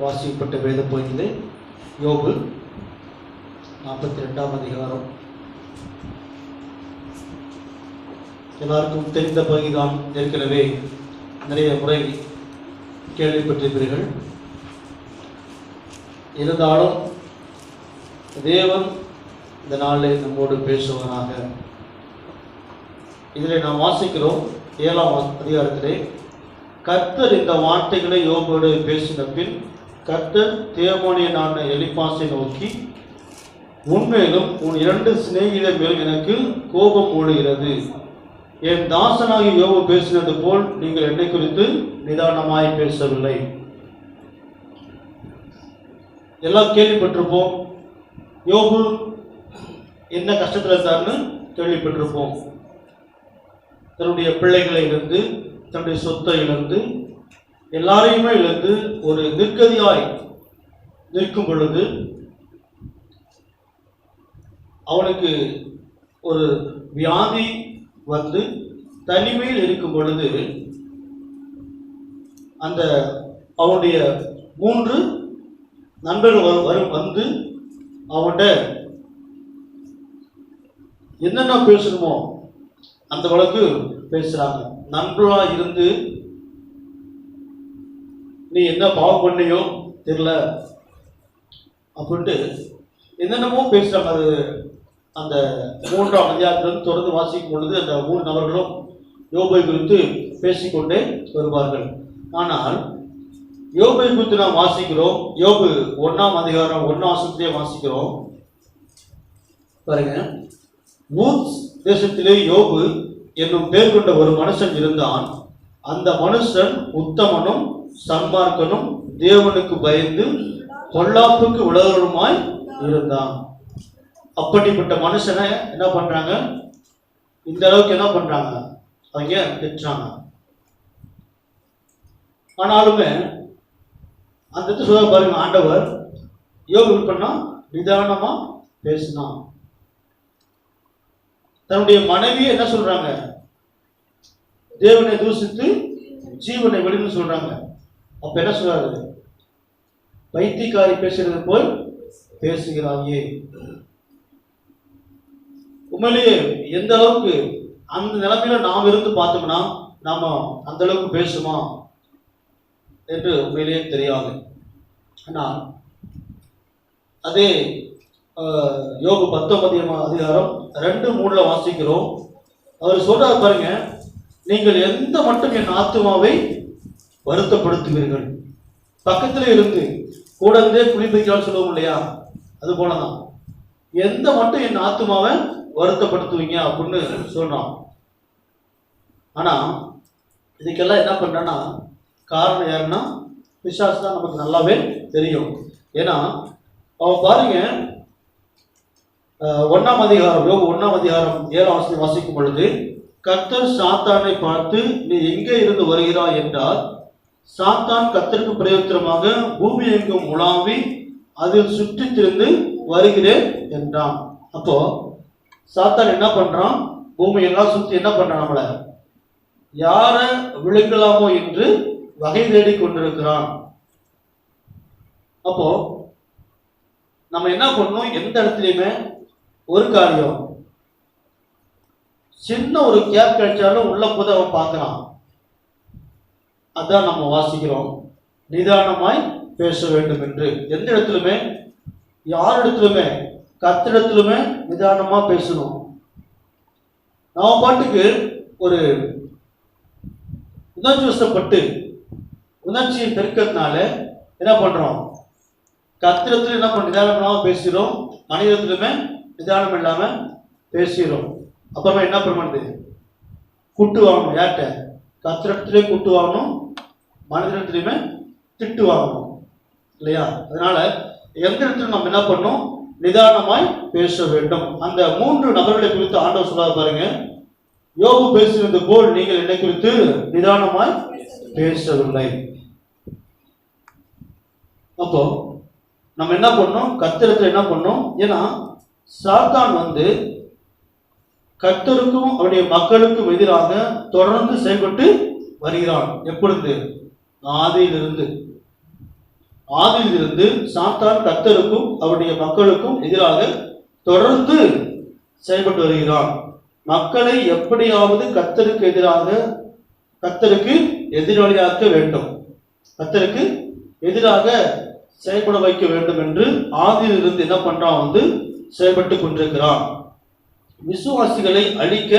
வாசிக்கப்பட்ட வேத பகுதியிலே யோபு 42ஆம் அதிகாரம். எல்லாருக்கும் தெரிந்த பகுதிதான். ஏற்கனவே நிறைய முறை கேள்விப்பட்டிருப்பீர்கள். இருந்தாலும் தேவன் இந்த நாளில் நம்மோடு பேசுவாராக. இதில் நாம் வாசிக்கிறோம் 7ஆம் அதிகாரத்திலே, கர்த்தர் இந்த வார்த்தைகளை யோபோடு பேசின பின் கர்த்தர் தேமானியனான எலிப்பாசை நோக்கி, உன்மேலும் உன் 2 சிநேகிதர் மேல் எனக்கு கோபம் மூடுகிறது. என் தாசனாகி யோபு பேசினது போல் நீங்கள் என்னை குறித்து நிதானமாய் பேசவில்லை. எல்லாம் கேள்விப்பட்டிருப்போம். யோபு என்ன கஷ்டத்தில் இருந்தார்னு கேள்விப்பட்டிருப்போம். தன்னுடைய பிள்ளைகளை இழந்து, தன்னுடைய சொத்தை இழந்து, எல்லாரையுமே இழந்து ஒரு நிர்கதியாய் நிற்கும் பொழுது அவனுக்கு ஒரு வியாதி வந்து தனிமையில் இருக்கும் பொழுது அந்த அவனுடைய 3 நண்பர்கள் வந்து அவன்கிட்ட என்னென்ன பேசணுமோ அந்த வழக்கு பேசுறாங்க. நண்பர்களாக இருந்து நீ என்ன பாவம் பண்ணியோ தெரியல அப்படின்ட்டு என்னென்னமோ பேசுறாங்க. அது அந்த 3ஆம் அதிகாரத்திலிருந்து தொடர்ந்து வாசிக்கும் பொழுது அந்த 3 நபர்களும் யோபை குறித்து பேசிக்கொண்டே வருவார்கள். ஆனால் யோபை குறித்து நாம் வாசிக்கிறோம். யோபு 1ஆம் அதிகாரம் 1ஆம் வசனத்திலே வாசிக்கிறோம். பாருங்க, ஊத்ஸ் தேசத்திலே யோபு என்னும் பேர் கொண்ட ஒரு மனுஷன் இருந்தான். அந்த மனுஷன் உத்தமனும் சன்மார்க்கனும் தேவனுக்கு பயந்து பொல்லாப்புக்கு உலகருமாய் இருந்தான். அப்படிப்பட்ட மனுஷனை என்ன பண்றாங்க, இந்த அளவுக்கு என்ன பண்றாங்க, அவங்க திட்டுறாங்க. ஆனாலுமே அந்த சொல்ல பாருங்க, ஆண்டவர் யோபு பண்ணா நிதானமா பேசினான். தன்னுடைய மனைவி என்ன சொல்றாங்க, தேவனை தூசித்து ஜீவனை வெளின்னு சொல்றாங்க. அப்ப என்ன சொல்றாரு, பைத்தியக்காரி பேசுறது போல் பேசுகிறாயே. உண்மையிலேயே எந்த அளவுக்கு அந்த நிலைமையில நாம் இருந்து பார்த்தோம்னா நாம அந்த அளவுக்கு பேசுமா என்று உண்மையிலேயே தெரியாது. ஆனால் அதே யோபு 19ஆம் அதிகாரம் 2:3 வாசிக்கிறோம். அவர் சொல்றாரு பாருங்க, நீங்கள் எந்த மட்டும் என் ஆத்துமாவை வருத்தப்படுத்துவீர்கள். பக்கத்துல இருந்து கூட இருந்தே குளிப்பைக்கான்னு சொல்லுவோம் இல்லையா, அது போலதான். எந்த மட்டும் என் ஆத்துமாவை வருத்தப்படுத்துவீங்க அப்படின்னு சொல்றான். ஆனா இதுக்கெல்லாம் என்ன பண்றேன்னா காரணம் யாருன்னா பிசாசு தான். நமக்கு நல்லாவே தெரியும். ஏன்னா அவன் பாருங்க, 1ஆம் அதிகாரம் யோபு 1ஆம் அதிகாரம் 7ஆம் வசனம் வாசிக்கும் பொழுது, கர்த்தர் சாத்தானை பார்த்து நீ எங்கே இருந்து வருகிறாய் என்றால், சாத்தான் கர்த்தருக்கு பிரயோஜனமாக பூமி எங்கும் உலாவி அதில் சுற்றி திரிந்து வருகிறேன் என்றான். அப்போ சாத்தான் என்ன பண்றான், பூமி எல்லாம் சுற்றி என்ன பண்றான், நம்மள யார விழுங்கலாமோ என்று வகை தேடி கொண்டிருக்கிறான். அப்போ நம்ம என்ன பண்ணணும், எந்த இடத்துலையுமே ஒரு காரியம் சின்ன ஒரு கேப் கிடைச்சாலும் உள்ள போது அவன் பார்க்கிறான். அதான் நம்ம வாசிக்கிறோம், நிதானமாய் பேச வேண்டும் என்று. எந்த இடத்துலுமே, யார் இடத்துலுமே, கர்த்தரிடத்திலுமே நிதானமா பேசணும். நாம பாட்டுக்கு ஒரு உணர்ச்சி வசப்பட்டு உணர்ச்சியை பெருக்கிறதுனால என்ன பண்றோம், கர்த்தரிடத்துல என்ன பண்ண நிதானம் இல்லாம பேசுகிறோம், மனிதத்திலுமே நிதானம் இல்லாம பேசுகிறோம். அப்புறமா என்ன பண்ணுறது, குட்டு வாங்கணும். யார்கிட்ட, கர்த்தரிடத்திலே குட்டு வாங்கணும், மனிதத்திலுமே திட்டு வாங்கணும் இல்லையா. அதனால எந்த இடத்துல நம்ம என்ன பண்ணணும், நிதானமாய் பேச வேண்டும். அந்த 3 நபர்களை குறித்து ஆண்டவர் சொல்ல பாருங்க, யோபு பேசுவது போல் நீங்கள் என்னை குறித்து நிதானமாய் பேசவில்லை. அப்போ நம்ம என்ன பண்ணோம், கர்த்தரிடத்துல என்ன பண்ணோம். ஏன்னா சாத்தான் வந்து கர்த்தருக்கும் அவருடைய மக்களுக்கும் எதிராக தொடர்ந்து செயல்பட்டு வருகிறான். எப்பொழுது, ஆதியிலிருந்து. ஆதியிலிருந்து சாத்தான் கர்த்தருக்கும் அவருடைய மக்களுக்கும் எதிராக தொடர்ந்து செயல்பட்டு வருகிறான். மக்களை எப்படியாவது கர்த்தருக்கு எதிராளியாக்க வேண்டும், கர்த்தருக்கு எதிராக செயல்பட வைக்க வேண்டும் என்று ஆதியிலிருந்து என்ன பண்றான், செயல்பட்டு கொண்டிருக்கிறான். விசுவாசிகளை அழிக்க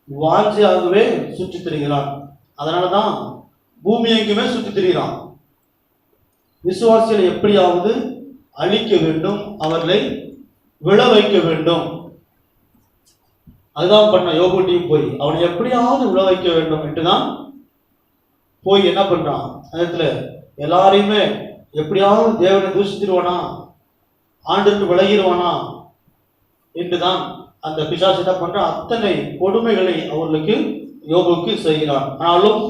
வாஞ்சியாகவே சுற்றி திரிகிறான். அதனாலதான் பூமி எங்குமே சுற்றி திரிகிறான். விசுவாசிகளை எப்படியாவது அழிக்க வேண்டும், அவர்களை விழ வைக்க வேண்டும். அதுதான் பண்ண யோபுட்டியும் போய் அவனை எப்படியாவது விழ வைக்க வேண்டும் என்றுதான் போய் என்ன பண்றான். அதுல எல்லாரையுமே எப்படியாவது தேவனை தூஷித்திருவானா, ஆண்டுக்கு விலகிடுவானா என்றுதான் அந்த பிசாசு என்ன பண்றான், அத்தனை கொடுமைகளை அவர்களுக்கு யோபுக்கு செய்கிறான். ஆனாலும்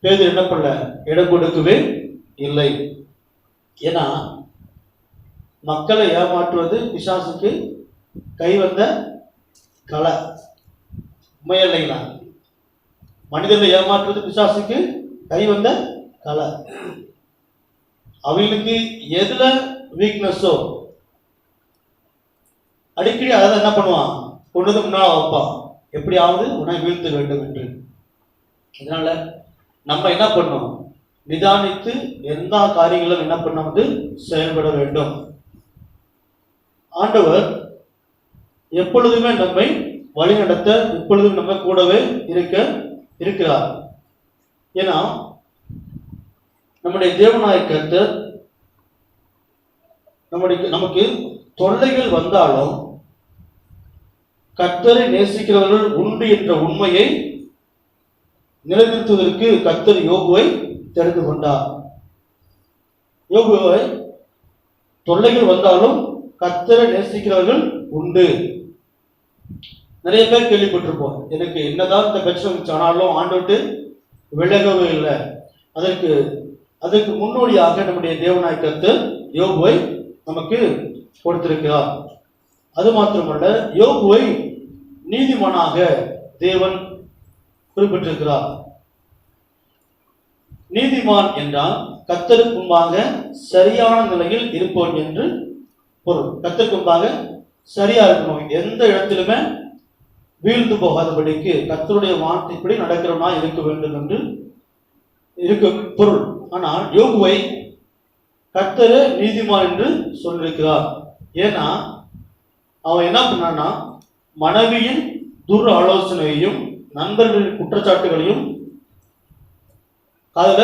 பேதுரு என்ன பண்ணல, இடம் கொடுக்கவே இல்லை. ஏன்னா மக்களை ஏமாற்றுவது பிசாசுக்கு கைவந்த கலை, உண்மையா இல்லைங்களா? மனிதர்களை ஏமாற்றுவது பிசாசுக்கு கைவந்த கலை. அவங்களுக்கு எதுல வீக்னஸோ அடிக்கடி அதை என்ன பண்ணுவான், கொண்டு முன்னால வைப்பான், எப்படியாவது உன்னை வீழ்த்த வேண்டும் என்று. இதனால நம்ம என்ன பண்ணோம், நிதானித்து எல்லா காரியங்களும் என்ன பண்ண செயல்பட வேண்டும். ஆண்டவர் எப்பொழுதுமே நம்மை வழிநடத்த எப்பொழுதும் நம்ம கூடவே இருக்கிறார். ஏன்னா நம்முடைய தேவனாய கர்த்தர் நமக்கு தொல்லைகள் வந்தாலும் கர்த்தரை நேசிக்கிறவர்கள் உண்டு என்ற உண்மையை நிலைநிறுத்துவதற்கு கர்த்தர் யோபுவை தெரிந்து கொண்டார். யோபுவை தொல்லைகள் வந்தாலும் கர்த்தரை நேசிக்கிறவர்கள் உண்டு. நிறைய பேர் கேள்விப்பட்டிருப்போம், எனக்கு என்னதான் இந்த பிரச்சனை ஆனாலும் ஆண்டவர்ட்டு விலகவே இல்லை. அதற்கு முன்னோடியாக நம்முடைய தேவனாய் கர்த்தர் யோபுவை நமக்கு கொடுத்திருக்கிறார். அது மாத்திரமல்ல, யோபுவை நீதிமானாக தேவன் குறிப்பிட்டிருக்கிறார். நீதிமான் என்றால் கர்த்தருக்கு முன்பாக சரியான நிலையில் இருப்போம் என்று பொருள். கர்த்தருக்கு முன்பாக சரியா இருக்கணும், எந்த இடத்திலுமே வீழ்ந்து போகாதபடிக்கு கர்த்தருடைய வார்த்தைப்படி நடக்கிறவனா இருக்க வேண்டும் என்று இருக்க பொருள். ஆனால் யோபுவை கர்த்தரே நீதிமான் என்று சொல்லியிருக்கிறார். ஏன்னா அவன் என்ன பண்ணான்னா, மனைவியின் துர் ஆலோசனையையும் நண்பர்களின் குற்றச்சாட்டுகளையும் அதுல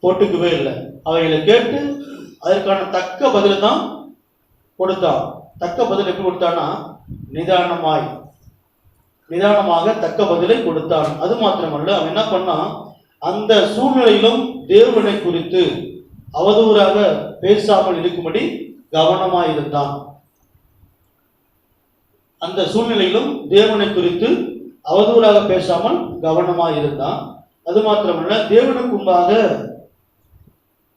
போட்டுக்கவே இல்லை. அவைகளை கேட்டு அதற்கான தக்க பதில தான் கொடுத்தான். தக்க பதில் எப்படி கொடுத்தான்னா, நிதானமாக தக்க பதிலை கொடுத்தான். அது மாத்திரமல்ல, அவன் என்ன பண்ணான், அந்த சூழ்நிலையிலும் தேவனை குறித்து அவதூறாக பேசாமல் இருக்கும்படி கவனமாய் இருந்தான். அந்த சூழ்நிலையிலும் தேவனை குறித்து அவதூறாக பேசாமல் கவனமாய் இருந்தான். அது மாத்திரமல்ல, தேவனுக்கு முன்பாக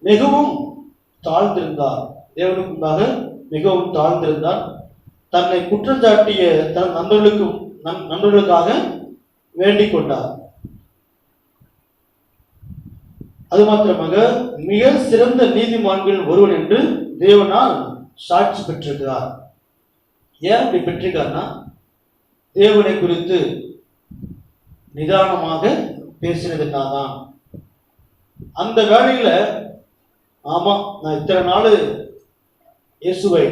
மிகவும் தாழ்ந்திருந்தார். தேவனுக்கு முன்பாக மிகவும் தாழ்ந்திருந்தார். தன்னை குற்றம் சாட்டிய தன் நண்பர்களுக்காக வேண்டிக் கொண்டார். அது மாத்திரமாக மிக சிறந்த நீதிமான்கள் ஒருவன் என்று தேவனால் சாட்சி பெற்றிருக்கிறார். ஏன் அப்படி பெற்றிருக்காருன்னா, தேவனை குறித்து நிதானமாக பேசினதுனால்தான். அந்த வேளையில ஆமா, நான் இத்தனை நாள் இயேசுவை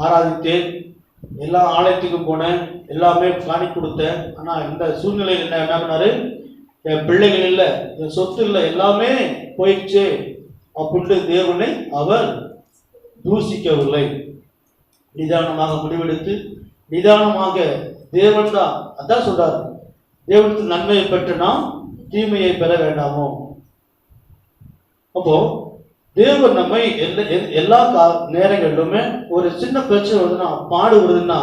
ஆராதித்தேன், எல்லா ஆலயத்துக்கும் போனேன், எல்லாமே காணி கொடுத்தேன். ஆனா இந்த சூழ்நிலையில் என்ன பண்ணாரு, என் பிள்ளைகள் இல்லை, என் சொத்து இல்லை, எல்லாமே போயிடுச்சு அப்படின்னு தேவனை அவர் தூசிக்கவில்லை. நிதானமாக முடிவெடுத்து நிதானமாக தேவன் தான் அதான் சொல்றாரு, தேவனுக்கு நன்மையை பெற்று நாம் தீமையை பெற வேண்டாமோ. அப்போ தேவன் நம்மை எல்லா நேரங்களிலுமே ஒரு சின்ன பிரச்சனை வருதுன்னா, பாடு வருதுன்னா,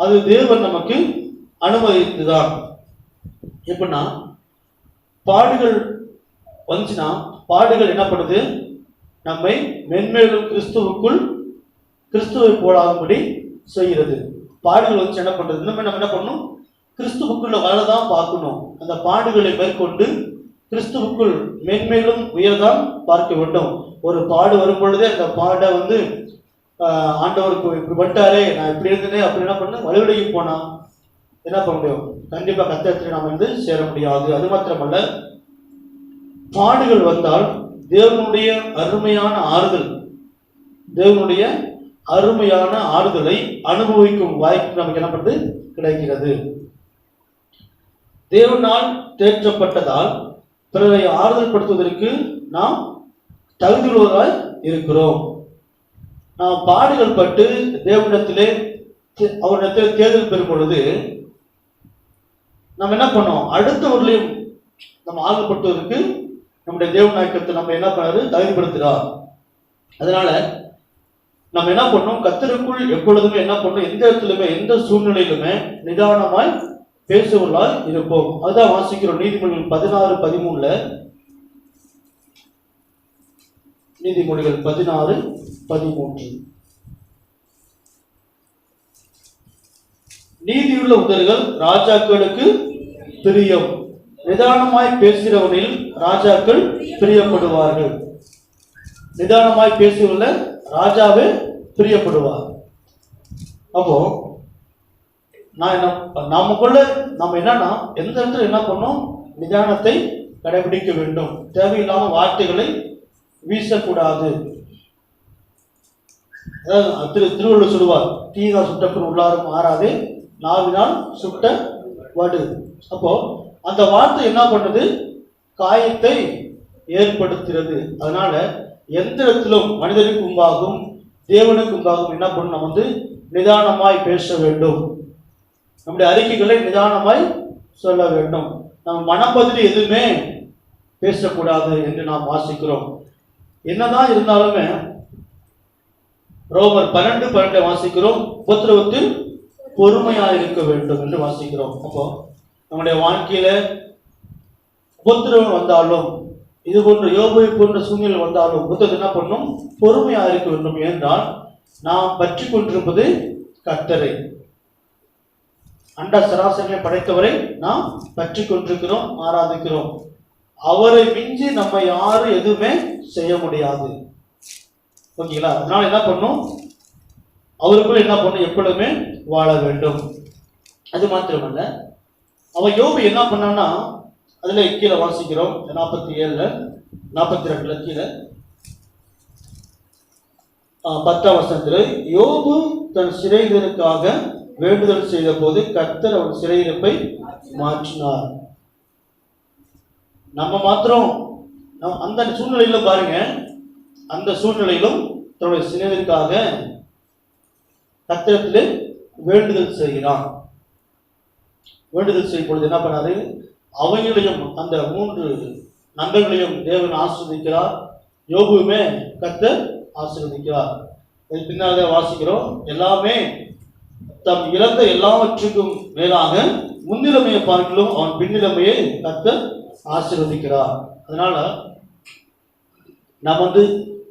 அது தேவன் நமக்கு அனுமதித்துதான். எப்படின்னா, பாடுகள் வந்துச்சுன்னா, பாடுகள் என்ன பண்ணுது, நம்மை மென்மேலும் கிறிஸ்துவை போலாகும்படி செய்கிறது. பாடுகள் வந்து என்ன பண்றது, நம்ம என்ன பண்ணணும், கிறிஸ்துவுக்குள்ள வரதான் பார்க்கணும். அந்த பாடுகளை மேற்கொண்டு கிறிஸ்துவுக்குள் மேன்மேலும் உயர்தான் பார்க்க வேண்டும். ஒரு பாடு வரும் பொழுதே அந்த பாடை வந்து ஆண்டவருக்கு இப்படி வந்துட்டாரே, நான் இப்படி இருந்தேனே அப்படி என்ன பண்ண வலுவடைக்கு போனா என்ன பண்ண முடியும்? கண்டிப்பா கர்த்தரிடத்தில் நாம் வந்து சேர முடியாது. அது மாத்திரமல்ல, பாடுகள் வந்தால் தேவனுடைய அருமையான ஆறுதல், தேவனுடைய அருமையான ஆறுதலை அனுபவிக்கும் வாய்ப்பு நமக்கு என்ன பண்ணுறது கிடைக்கிறது. தேவனால் தேற்றப்பட்டதால் பிறரை ஆறுதல் படுத்துவதற்கு நாம் தகுதியுள்ளவராய் இருக்கிறோம். நாம் பாடுகள் பட்டு தேவனிடத்திலே அவரிடத்தில் தேர்தல் பெறும் பொழுது நம்ம என்ன பண்ணோம்? அடுத்தவர்களையும் நம்ம ஆறுதல்படுத்துவதற்கு நம்முடைய தேவநாயகத்தை நம்ம என்ன பண்ணாரு தகுதிப்படுத்துகிறார். அதனால நம்ம என்ன பண்ணோம்? கர்த்தருக்குள் எப்பொழுதுமே என்ன பண்ணோம்? எந்த இடத்துலையுமே எந்த சூழ்நிலையிலுமே நிதானமாய் பேசுவதால் இருப்போம். அதுதான் வாசிக்கிறோம் நீதிமொழிகள் 16:13. நீதிமொழிகள் 16:13. நீதியுள்ள உதடுகள் ராஜாக்களுக்கு பிரியம், நிதானமாய் பேசுகிறவனில் ராஜாக்கள் பிரியப்படுவார்கள். நிதானமாய் பேசியுள்ள ராஜாவே பிரியப்படுவார். அப்போ நமக்குள்ள நம்ம என்னன்னா எந்த இடத்துல என்ன பண்ணோம்? நிதானத்தை கடைபிடிக்க வேண்டும். தேவையில்லாம வார்த்தைகளை வீசக்கூடாது. அதாவது திருவள்ளுவர் சொல்லுவார், தீயினால் சுட்டப்பின் உள்ளாரும் மாறாதே, நாவினால் சுட்ட வடு. அப்போ அந்த வார்த்தை என்ன பண்ணுது? காயத்தை ஏற்படுத்துகிறது. அதனால எந்த இடத்திலும் மனிதனுக்கு முன்பாகவும் தேவனுக்கு முன்பாகவும் என்ன பண்ணணும்? நம்ம வந்து நிதானமாய் பேச வேண்டும். நம்முடைய அறிக்கைகளை நிதானமாய் சொல்ல வேண்டும். நம்ம மனப்பதில் எதுவுமே பேசக்கூடாது என்று நாம் வாசிக்கிறோம். என்னதான் இருந்தாலுமே ரோமர் 12:12 வாசிக்கிறோம், உபத்திரவத்தில் பொறுமையாக இருக்க வேண்டும் என்று வாசிக்கிறோம். அப்போ நம்முடைய வாழ்க்கையில உபத்திரவம் வந்தாலும், இது போன்ற யோபை போன்ற சூழ்நிலை வந்தாலும் புத்தகம் என்ன பண்ணும்? பொறுமையாக இருக்க வேண்டும். என்றால் நாம் பற்றி கொண்டிருப்பது கர்த்தரை, அண்ட சராசரியை படைத்தவரை நாம் பற்றி கொண்டிருக்கிறோம், ஆராதிக்கிறோம். அவரை மிஞ்சி நம்ம யாரும் எதுவுமே செய்ய முடியாது. ஓகேங்களா? அதனால என்ன பண்ணும்? அவருக்குள்ள என்ன பண்ணும்? எப்பொழுதுமே வாழ வேண்டும். அது மாத்திரமல்ல, அவன் யோபு என்ன பண்ணான்னா, அதுல கீழே வாசிக்கிறோம் 47 42 கீழே 10ஆம் வசனத்தில், யோபு தன் சிறையிருக்காக வேண்டுதல் செய்த போது கர்த்தர் அவன் சிறையிருப்பை மாற்றினார். நம்ம மாத்திரம் அந்த சூழ்நிலையில பாருங்க, அந்த சூழ்நிலையிலும் தன்னுடைய சிறையிருக்காக கர்த்தரிடத்திலே வேண்டுதல் செய்கிறான். வேண்டுதல் செய்யும் பொழுது என்ன பண்ணாரு? அவங்களையும் அந்த 3 நண்பர்களையும் தேவன் ஆசீர்வதிக்கிறார். யோபுவுமே கர்த்தர் ஆசீர்வதிக்கிறார். இது பின்னால வாசிக்கிறோம், எல்லாமே தம் இழந்த எல்லாவற்றுக்கும் மேலாக முன்னிலைமையை பார்க்கலும் அவன் பின்னிலைமையை கர்த்தர் ஆசீர்வதிக்கிறார். அதனால நம்ம வந்து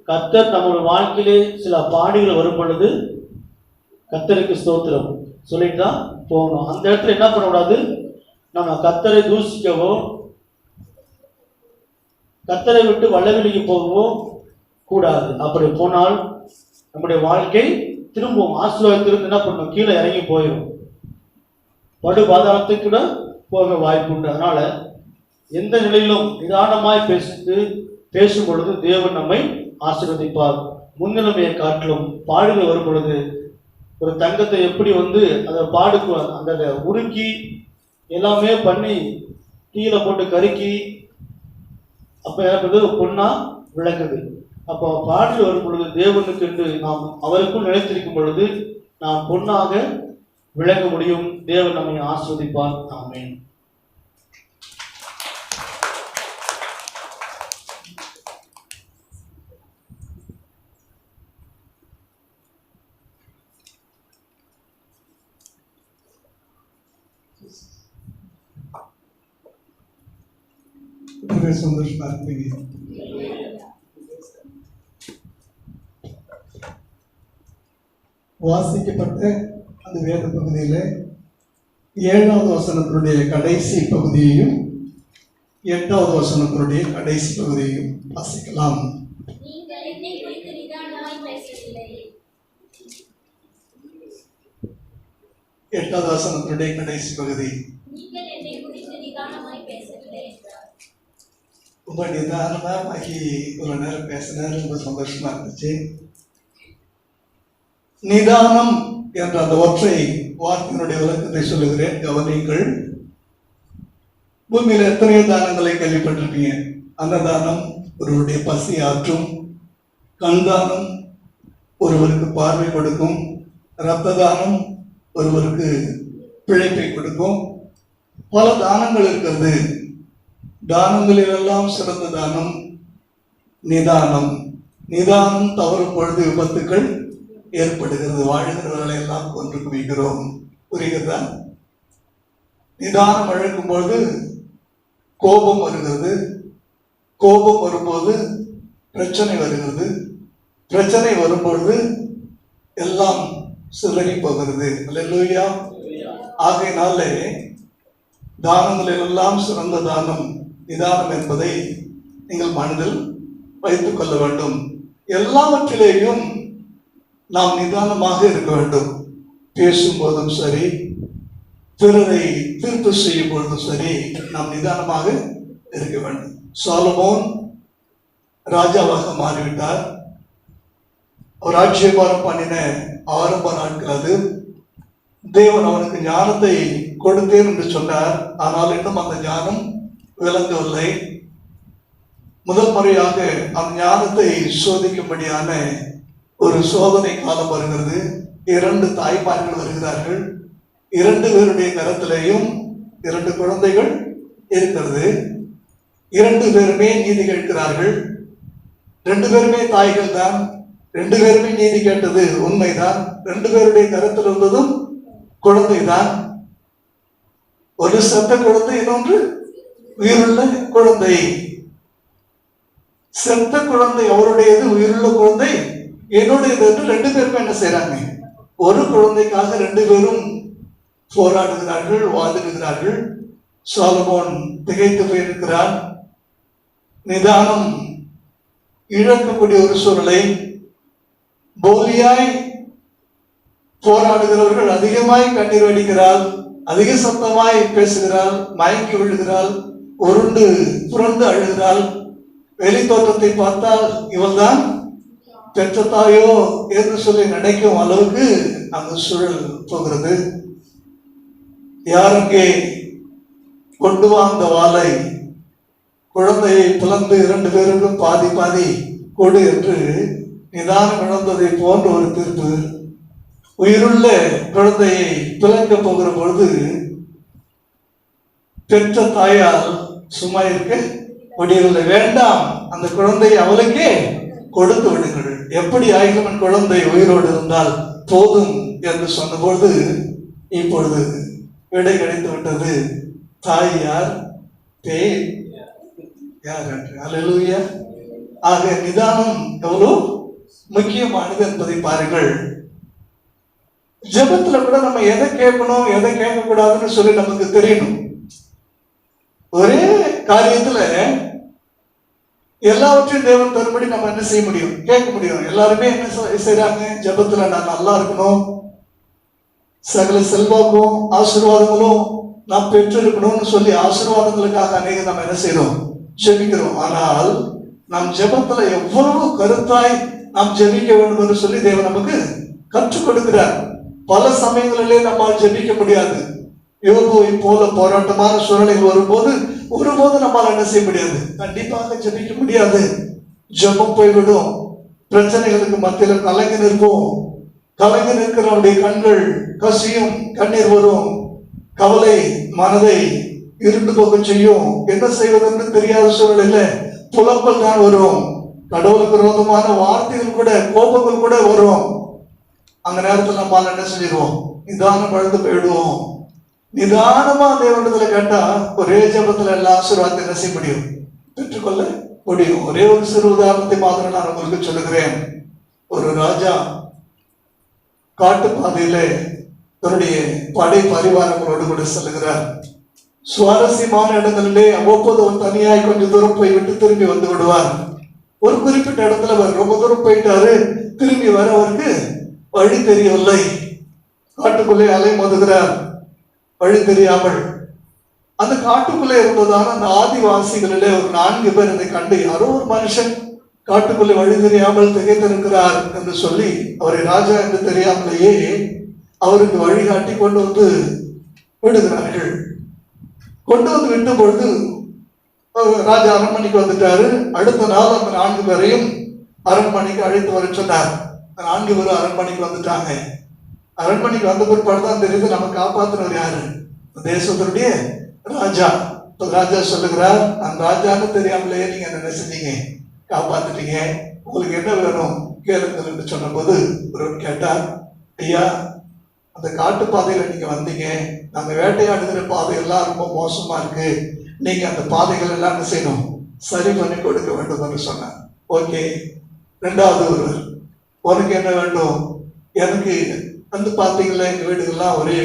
கர்த்தர் நம்மளுடைய வாழ்க்கையிலே சில பாடுகள் வரும் பொழுது கர்த்தருக்கு ஸ்தோத்திரம் சொல்லிட்டு தான் போகணும். அந்த இடத்துல என்ன பண்ணக்கூடாது? நம்ம கர்த்தரை தூஷிக்கவோ கர்த்தரை விட்டு வல்லவெளிக்கு போகவோ கூடாது. அப்படி போனால் நம்முடைய வாழ்க்கை திரும்பவும் ஆசீர்வாதத்திலிருந்து என்ன பண்ணும்? கீழே இறங்கி போயிடும், படு பாதாளத்துக்கு கூட போக வாய்ப்பு உண்டு. அதனால எந்த நிலையிலும் நிதானமாய் பேசும் பொழுது தேவன் நம்மை ஆசீர்வதிப்பார். முன்னிலைமையை காட்டிலும் பாடுகள் வரும் பொழுது ஒரு தங்கத்தை எப்படி வந்து அதை பாடுக்கு அந்த உருக்கி எல்லாமே பண்ணி தீயில போட்டு கருக்கி அப்ப எனக்கு பொண்ணா விளக்குது. அப்போ பாடல் வரும் பொழுது தேவனுக்கு என்று நாம் அவருக்குள் நிலைத்திருக்கும் பொழுது நாம் பொண்ணாக விளங்க முடியும். தேவன் நம்மை ஆசீர்வதிப்பார். ஆமென். சந்தோஷமா இருப்பீங்க. வாசிக்கப்பட்ட அந்த வேத பகுதியில் 7வது வசனத்தினுடைய கடைசி பகுதியையும் 8வது வசனத்தினுடைய கடைசி பகுதியையும் வாசிக்கலாம். நீங்கள் என்னை குறித்து நிதானமாய் பேசவில்லை. 8வது வசனத்தினுடைய கடைசி பகுதி. நீங்கள் என்னை குறித்து நிதானமாய் பேசவில்லை என்றார். ரொம்ப நிதானமா ஒரு நேரம் பேசினார். ரொம்ப சந்தோஷமா இருந்துச்சு. நிதானம் என்ற அந்த ஒற்றை வார்த்தையினுடைய விளக்கத்தை சொல்லுகிறேன், கவனியுங்கள். பூமியில எத்தனையோ தானங்களை கேள்விப்பட்டிருப்பீங்க. அன்னதானம் ஒருவருடைய பசி ஆற்றும், கண் தானம் ஒருவருக்கு பார்வை கொடுக்கும், இரத்த தானம் ஒருவருக்கு பிழைப்பை கொடுக்கும். பல தானங்கள் இருக்கிறது. தானங்களிலெல்லாம் சிறந்த தானம் நிதானம். நிதானம் தவறும் பொழுது விபத்துக்கள் ஏற்படுகிறது. வாழ்கிறவர்களை எல்லாம் கொன்று குவிக்கிறோம். புரிகிறதா? நிதானம் அழைக்கும் பொழுது கோபம் வருகிறது. கோபம் வரும்போது பிரச்சனை வருகிறது. பிரச்சனை வரும்பொழுது எல்லாம் சிதறி போகிறது. அல்லேலூயா. ஆகையினாலே தானங்களிலெல்லாம் சிறந்த தானம் நிதானம் என்பதை நீங்கள் மனதில் வைத்துக் கொள்ள வேண்டும். எல்லாவற்றிலேயும் நாம் நிதானமாக இருக்க வேண்டும். பேசும்போதும் சரி, பிறரை தீர்ப்பு செய்யும் பொழுதும் சரி, நாம் நிதானமாக இருக்க வேண்டும். சாலமோன் ராஜாவாக மாறிவிட்டார். அவர் ராஜ்யபாரம் பண்ணின ஆரம்ப நாட்கள் அது. தேவன் அவனுக்கு ஞானத்தை கொடுத்தேன் என்று சொன்னார். ஆனால் இன்னும் அந்த ஞானம் விளங்கவில்லை. முதல் முறையாக அந்த ஞானத்தை சோதிக்கும்படியான ஒரு சோதனை காலம் வருகிறது. 2 தாய்மார்கள் வருகிறார்கள். 2 பேருடைய கரத்திலேயும் 2 குழந்தைகள் இருக்கிறது. 2 பேருமே நீதி கேட்கிறார்கள். 2 பேருமே தாய்கள் தான். 2 பேருமே நீதி கேட்டது உண்மைதான். 2 பேருடைய கருத்தில் இருந்ததும் குழந்தைதான். ஒரு செத்த குழந்தை, இன்னொன்று உயிருள்ள குழந்தை. செத்த குழந்தை அவருடையது, உயிருள்ள குழந்தை என்னுடையது என்று 2 பேருமே என்ன செய்யறாங்க? ஒரு குழந்தைக்காக 2 பேரும் போராடுகிறார்கள், வாதிடுகிறார்கள். சாலமோன் திகைத்து போயிருக்கிறார். நிதானம் இழக்கக்கூடிய ஒரு சூழலை, போலியாய் போராடுகிறவர்கள் அதிகமாய் கண்ணீர் வடிக்கிறாள், அதிக சத்தமாய் பேசுகிறாள், மயங்கி விழுகிறாள், உருண்டு புரண்டு அழுகிறாள். வெளி தோற்றத்தை பார்த்தால் இவள்தான் பெற்ற தாயோ என்று சொல்லி நினைக்கும் அளவுக்கு அந்த சூழல் போகிறது. யாருங்கே கொண்டு வந்த வாளை, குழந்தையை பிளந்து 2 பேருக்கும் பாதி பாதி கொடு என்று நிதானம் இழந்ததை போன்ற ஒரு தீர்ப்பு. உயிருள்ள குழந்தையை பிளக்க போகிற பொழுது பெற்ற தாயால் சும்மா இருக்க முடியவில்லை. வேண்டாம், அந்த குழந்தையை அவளுக்கே கொடுத்து விடுங்கள். எப்படி ஆயிரம் குழந்தை உயிரோடு இருந்தால் போதும் என்று சொன்னபோது இப்பொழுது விடை கிடைத்து விட்டது. தாய் யார், பேய் யார் என்று. அல்லேலூயா. ஆக நிதானம் எவ்வளவு முக்கியமானது என்பதை பாருங்கள். ஜெபத்துல கூட நம்ம எதை கேட்கணும் எதை கேட்க கூடாதுன்னு சொல்லி நமக்கு தெரியணும். ஒரே காரியத்துல எல்லாவற்றையும் தேவன் தரும்படி நம்ம என்ன செய்ய முடியும்? கேட்க முடியும். எல்லாருமே என்ன செய்யறாங்க? ஜெபத்துல நான் நல்லா இருக்கணும், சகல செல்வாக்கும் ஆசீர்வாதங்களும் நாம் பெற்றிருக்கணும்னு சொல்லி ஆசீர்வாதங்களுக்காக அநேக நம்ம என்ன செய்யறோம்? ஜெபிக்கிறோம். ஆனால் நம் ஜெபத்துல எவ்வளவு கருத்தாய் நாம் ஜெபிக்க வேண்டும் என்று சொல்லி தேவன் நமக்கு கற்றுக் கொடுக்கிறார். பல சமயங்களிலே நம்மால் ஜெபிக்க முடியாது. யோபுவை போல போராட்டமான சூழ்நிலைகள் வரும்போது ஒருபோது நம்மால் என்ன செய்ய முடியாது? கண்டிப்பாக ஜெபிக்க முடியாது. ஜெபம் போய்விடும். பிரச்சனைகளுக்கு மத்தியில கலங்கி நிற்போம். கலங்கி நிற்கிற நம்முடைய கண்கள் கசியும், கண்ணீர் வரும், கவலை மனதை இருண்டு போக செய்யும். என்ன செய்வதென்று தெரியாத சூழ்நிலையில புலம்பல் தான் வரும். கடவுளுக்கு விரோதமான வார்த்தைகள் கூட, கோபங்கள் கூட வரும். அந்த நேரத்தில் நம்மால் என்ன செஞ்சிருவோம்? நிதானம் பழுது போயிடுவோம். நிதானமா தேவனிடத்துல கேட்டா ஒரே ஜபத்துல எல்லா ஆசீர்வாதத்தை என்ன செய்ய முடியும்? பெற்றுக்கொள்ள முடியும். ஒரே ஒரு சிறு உதாரணத்தை மாத்திரம் நான் உங்களுக்கு சொல்லுகிறேன். ஒரு ராஜா காட்டு பாதையில தன்னுடைய படை பரிவாரங்களோடு கூட செல்லுகிறார். சுவாரஸ்யமான இடங்களிலே அவ்வப்போது அவர் தனியாய் கொஞ்சம் தூரம் போய் விட்டு திரும்பி வந்து விடுவார். ஒரு குறிப்பிட்ட இடத்துல அவர் ரொம்ப தூரம் போயிட்டாரு, திரும்பி வர அவருக்கு வழி தெரியவில்லை. காட்டுக்குள்ளே அலை மோதுகிறார், வழி தெரியாமல். அந்த காட்டுக்குள்ளே இருந்ததான அந்த ஆதிவாசிகளிலே ஒரு 4 பேர் இதை கண்டு, யாரோ ஒரு மனுஷன் காட்டுக்குள்ளே வழி தெரியாமல் திகைத்திருக்கிறார் என்று சொல்லி அவரை ராஜா என்று தெரியாமலேயே அவருக்கு வழிகாட்டி கொண்டு வந்து விடுகிறார்கள். கொண்டு வந்து விட்ட பொழுது ராஜா அரண்மனைக்கு வந்துட்டாரு. அடுத்த நாள் அந்த 4 பேரையும் அரண்மனைக்கு அழைத்து வர சொன்னார். 4 பேரும் அரண்மனைக்கு வந்துட்டாங்க. அரண்மனைக்கு வந்த பிற்பாடு தான் தெரியுது நம்ம காப்பாத்தினவர் யாரு, தேசத்தினுடைய ராஜா. ராஜா சொல்லுகிறார், அந்த ராஜான்னு தெரியாமலே நீங்க என்ன செஞ்சீங்க, காப்பாத்திட்டீங்க, உங்களுக்கு என்ன வேணும் கேளுங்கள் என்று சொன்ன போது ஒருவன் கேட்டார், ஐயா அந்த காட்டு பாதையில நீங்க வந்தீங்க, நாங்க வேட்டையாடுகிற பாதையெல்லாம் ரொம்ப மோசமா இருக்கு, நீங்க அந்த பாதைகள் எல்லாம் என்ன செய்யணும், சரி பண்ணி கொடுக்க வேண்டும் என்று சொன்னார். ஓகே. 2வது ஒருவர், உனக்கு என்ன வேண்டும், எனக்கு வந்து பார்த்தீங்களா எங்க வீடுகள்லாம் ஒரே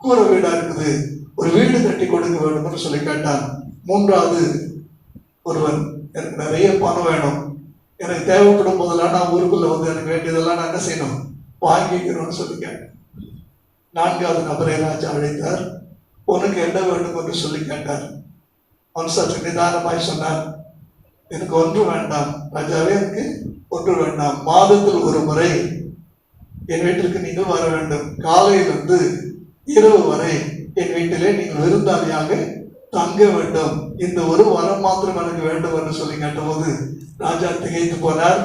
கூரை வீடா இருக்குது, ஒரு வீடு கட்டி கொடுக்க வேண்டும் என்று சொல்லி கேட்டான். 3வது ஒருவன், எனக்கு நிறைய பணம் வேணும், எனக்கு தேவைப்படும் போதெல்லாம் நான் ஊருக்குள்ள வந்து எனக்கு வேண்டியதெல்லாம் நான் என்ன செய்யணும், வாங்கிக்கணும்னு சொல்லி கேட்டேன். 4வது நபரை ராஜா அழைத்தார். உனக்கு என்ன வேண்டும் என்று சொல்லி கேட்டார். அவன் சற்று நிதானமாய் சொன்னார், எனக்கு ஒன்று வேண்டாம் ராஜாவே, எனக்கு ஒன்று வேண்டாம், மாதத்தில் ஒரு முறை என் வீட்டிற்கு நீங்கள் வர வேண்டும், காலையிலிருந்து இரவு வரை என் வீட்டிலே நீங்கள் விருந்தாளியாக தங்க வேண்டும், இந்த ஒரு வரம் மாத்திரம் எனக்கு வேண்டும் என்று சொல்லி கேட்டபோது ராஜா திகைத்து போனார்.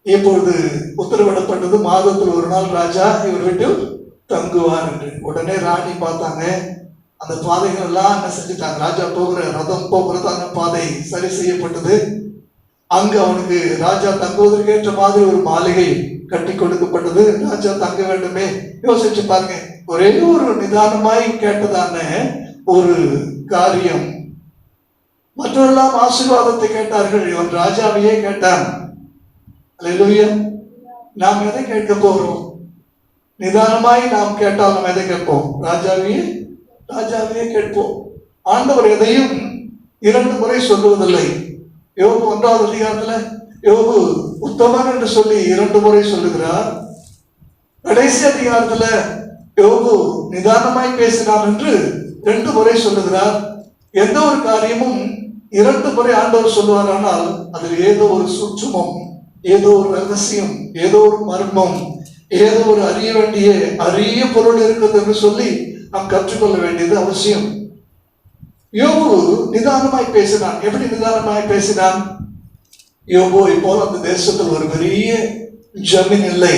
இப்பொழுது உத்தரவிடப்பட்டது, மாதத்தில் ஒரு நாள் ராஜா இவர் வீட்டில் தங்குவார் என்று. உடனே ராணி பார்த்தாங்க, அந்த பாதைகள் எல்லாம் என்ன செஞ்சுட்டாங்க, ராஜா போகிற ரதம் போகிறதான பாதை சரி செய்யப்பட்டது. அங்க அவனுக்கு ராஜா தங்குவதற்கேற்ற மாதிரி ஒரு மாளிகை கட்டி கொடுக்கப்பட்டது. ராஜா தங்க வேண்டுமே, யோசிச்சு பாருங்க, ஒரே ஒரு நிதானமாய் கேட்டதான ஒரு காரியம். மற்றவரெல்லாம் ஆசீர்வாதத்தை கேட்டார்கள், இவன் ராஜாவையே கேட்டான். அல்லேலூயா. நாம் எதை கேட்க போகிறோம்? நிதானமாய் நாம் கேட்டால் நாம் எதை கேட்போம்? ராஜாவையே கேட்போம். ஆண்டவர் எதையும் 2 முறை சொல்லுவதில்லை. யோபு 1வது அதிகாரத்துல யோபு உத்தமன் என்று சொல்லி 2 முறை சொல்லுகிறார். கடைசி அதிகாரத்துல யோபு நிதானமாய் பேசினான் என்று 2 முறை சொல்லுகிறார். எந்த ஒரு காரியமும் 2 முறை ஆண்டவர் சொல்லுவார், ஆனால் அதில் ஏதோ ஒரு சூட்சுமம், ஏதோ ஒரு ரகசியம், ஏதோ ஒரு மர்மம், ஏதோ ஒரு அறிய வேண்டிய அரிய பொருள் இருக்குது என்று சொல்லி நாம் கற்றுக்கொள்ள வேண்டியது அவசியம். யோபு நிதானமாய் பேசினான். எப்படி நிதானமாய் பேசினான்? யோபுவை போல அந்த தேசத்தில் ஒரு பெரிய ஜமீன் இல்லை.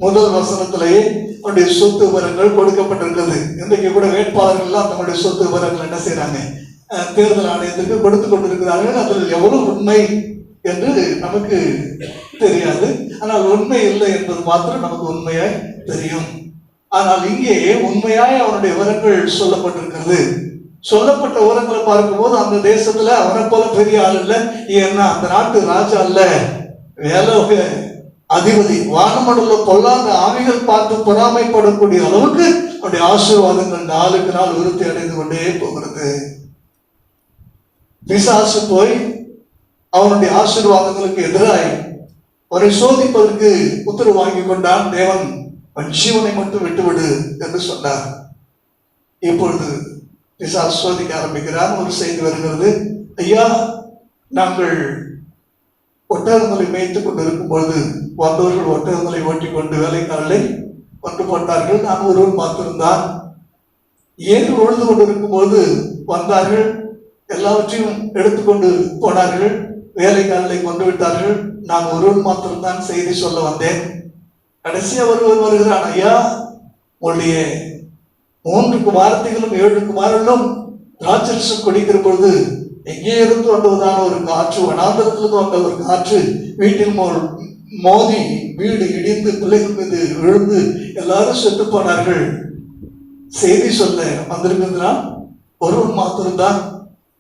முதல் வசனத்திலேயே அவருடைய சொத்து விவரங்கள் கொடுக்கப்பட்டிருக்கிறது. இன்றைக்கு கூட வேட்பாளர்கள் எல்லாம் தங்களுடைய சொத்து விவரங்கள் என்ன செய்யறாங்க, தேர்தல் ஆணையத்துக்கு கொடுத்து கொண்டிருக்கிறார்கள். அதில் எவ்வளவு உண்மை என்று நமக்கு தெரியாது, ஆனால் உண்மை இல்லை என்பது மாத்திரம் நமக்கு உண்மையாய் தெரியும். ஆனால் இங்கே உண்மையாய் அவனுடைய விவரங்கள் சொல்லப்பட்டிருக்கிறது. சொல்லப்பட்ட விவரங்களை பார்க்கும்போது அந்த தேசத்துல அவனை போல பெரிய ஆள் இல்லை, ஏன்னா அந்த நாட்டு ராஜா அல்ல, வேலோக அதிபதி. வானமண்டல பொல்லாத ஆவிகள் பார்த்து பொறாமைப்படக்கூடிய அளவுக்கு அவருடைய ஆசீர்வாதங்கள் நாளுக்கு நாள் விருத்தி அடைந்து கொண்டே போகிறது. பிசாசு போய் அவனுடைய ஆசீர்வாதங்களுக்கு எதிராய் அவரை சோதிப்பதற்கு உத்தரவு வாங்கி கொண்டான். தேவன் ஜீவனை மட்டும் விட்டுவிடு என்று சொன்னார். இப்பொழுது பிசாசு சோதிக்க ஆரம்பிக்கிறான். ஒரு செய்தி வருகிறது, ஐயா நாங்கள் ஒட்டகங்களை மேய்த்துக் கொண்டு இருக்கும் பொழுது வந்தவர்கள் ஒட்டகங்களை ஓட்டி கொண்டு வேலைக்காரர்களை கொண்டு போட்டார்கள், நான் ஒருவன் மாத்திருந்தான். ஏன் உழுது கொண்டு இருக்கும் பொழுது வந்தார்கள், எல்லாவற்றையும் எடுத்துக்கொண்டு போனார்கள், வேலைக்காரர்களை கொண்டு விட்டார்கள், நான் ஒருவன் மாத்திரம்தான் செய்தி சொல்ல வந்தேன். கடைசியா ஒருவன் வருகிறான், ஐயா உங்களுடைய 3 குமாரத்திகளும் 7 குமாரர்களும் ராட்சசம் குடிக்கிற பொழுது எங்கே இருந்து வந்ததான ஒரு காற்று, வனாந்தரத்திலிருந்து வந்த ஒரு காற்று வீட்டில் மோதி வீடு இடிந்து பிள்ளைகள் மீது விழுந்து எல்லாரும் செத்து போனார்கள். செய்தி சொல்ல வந்திருக்கிறதுனா ஒருவன் மாத்திரம்தான்.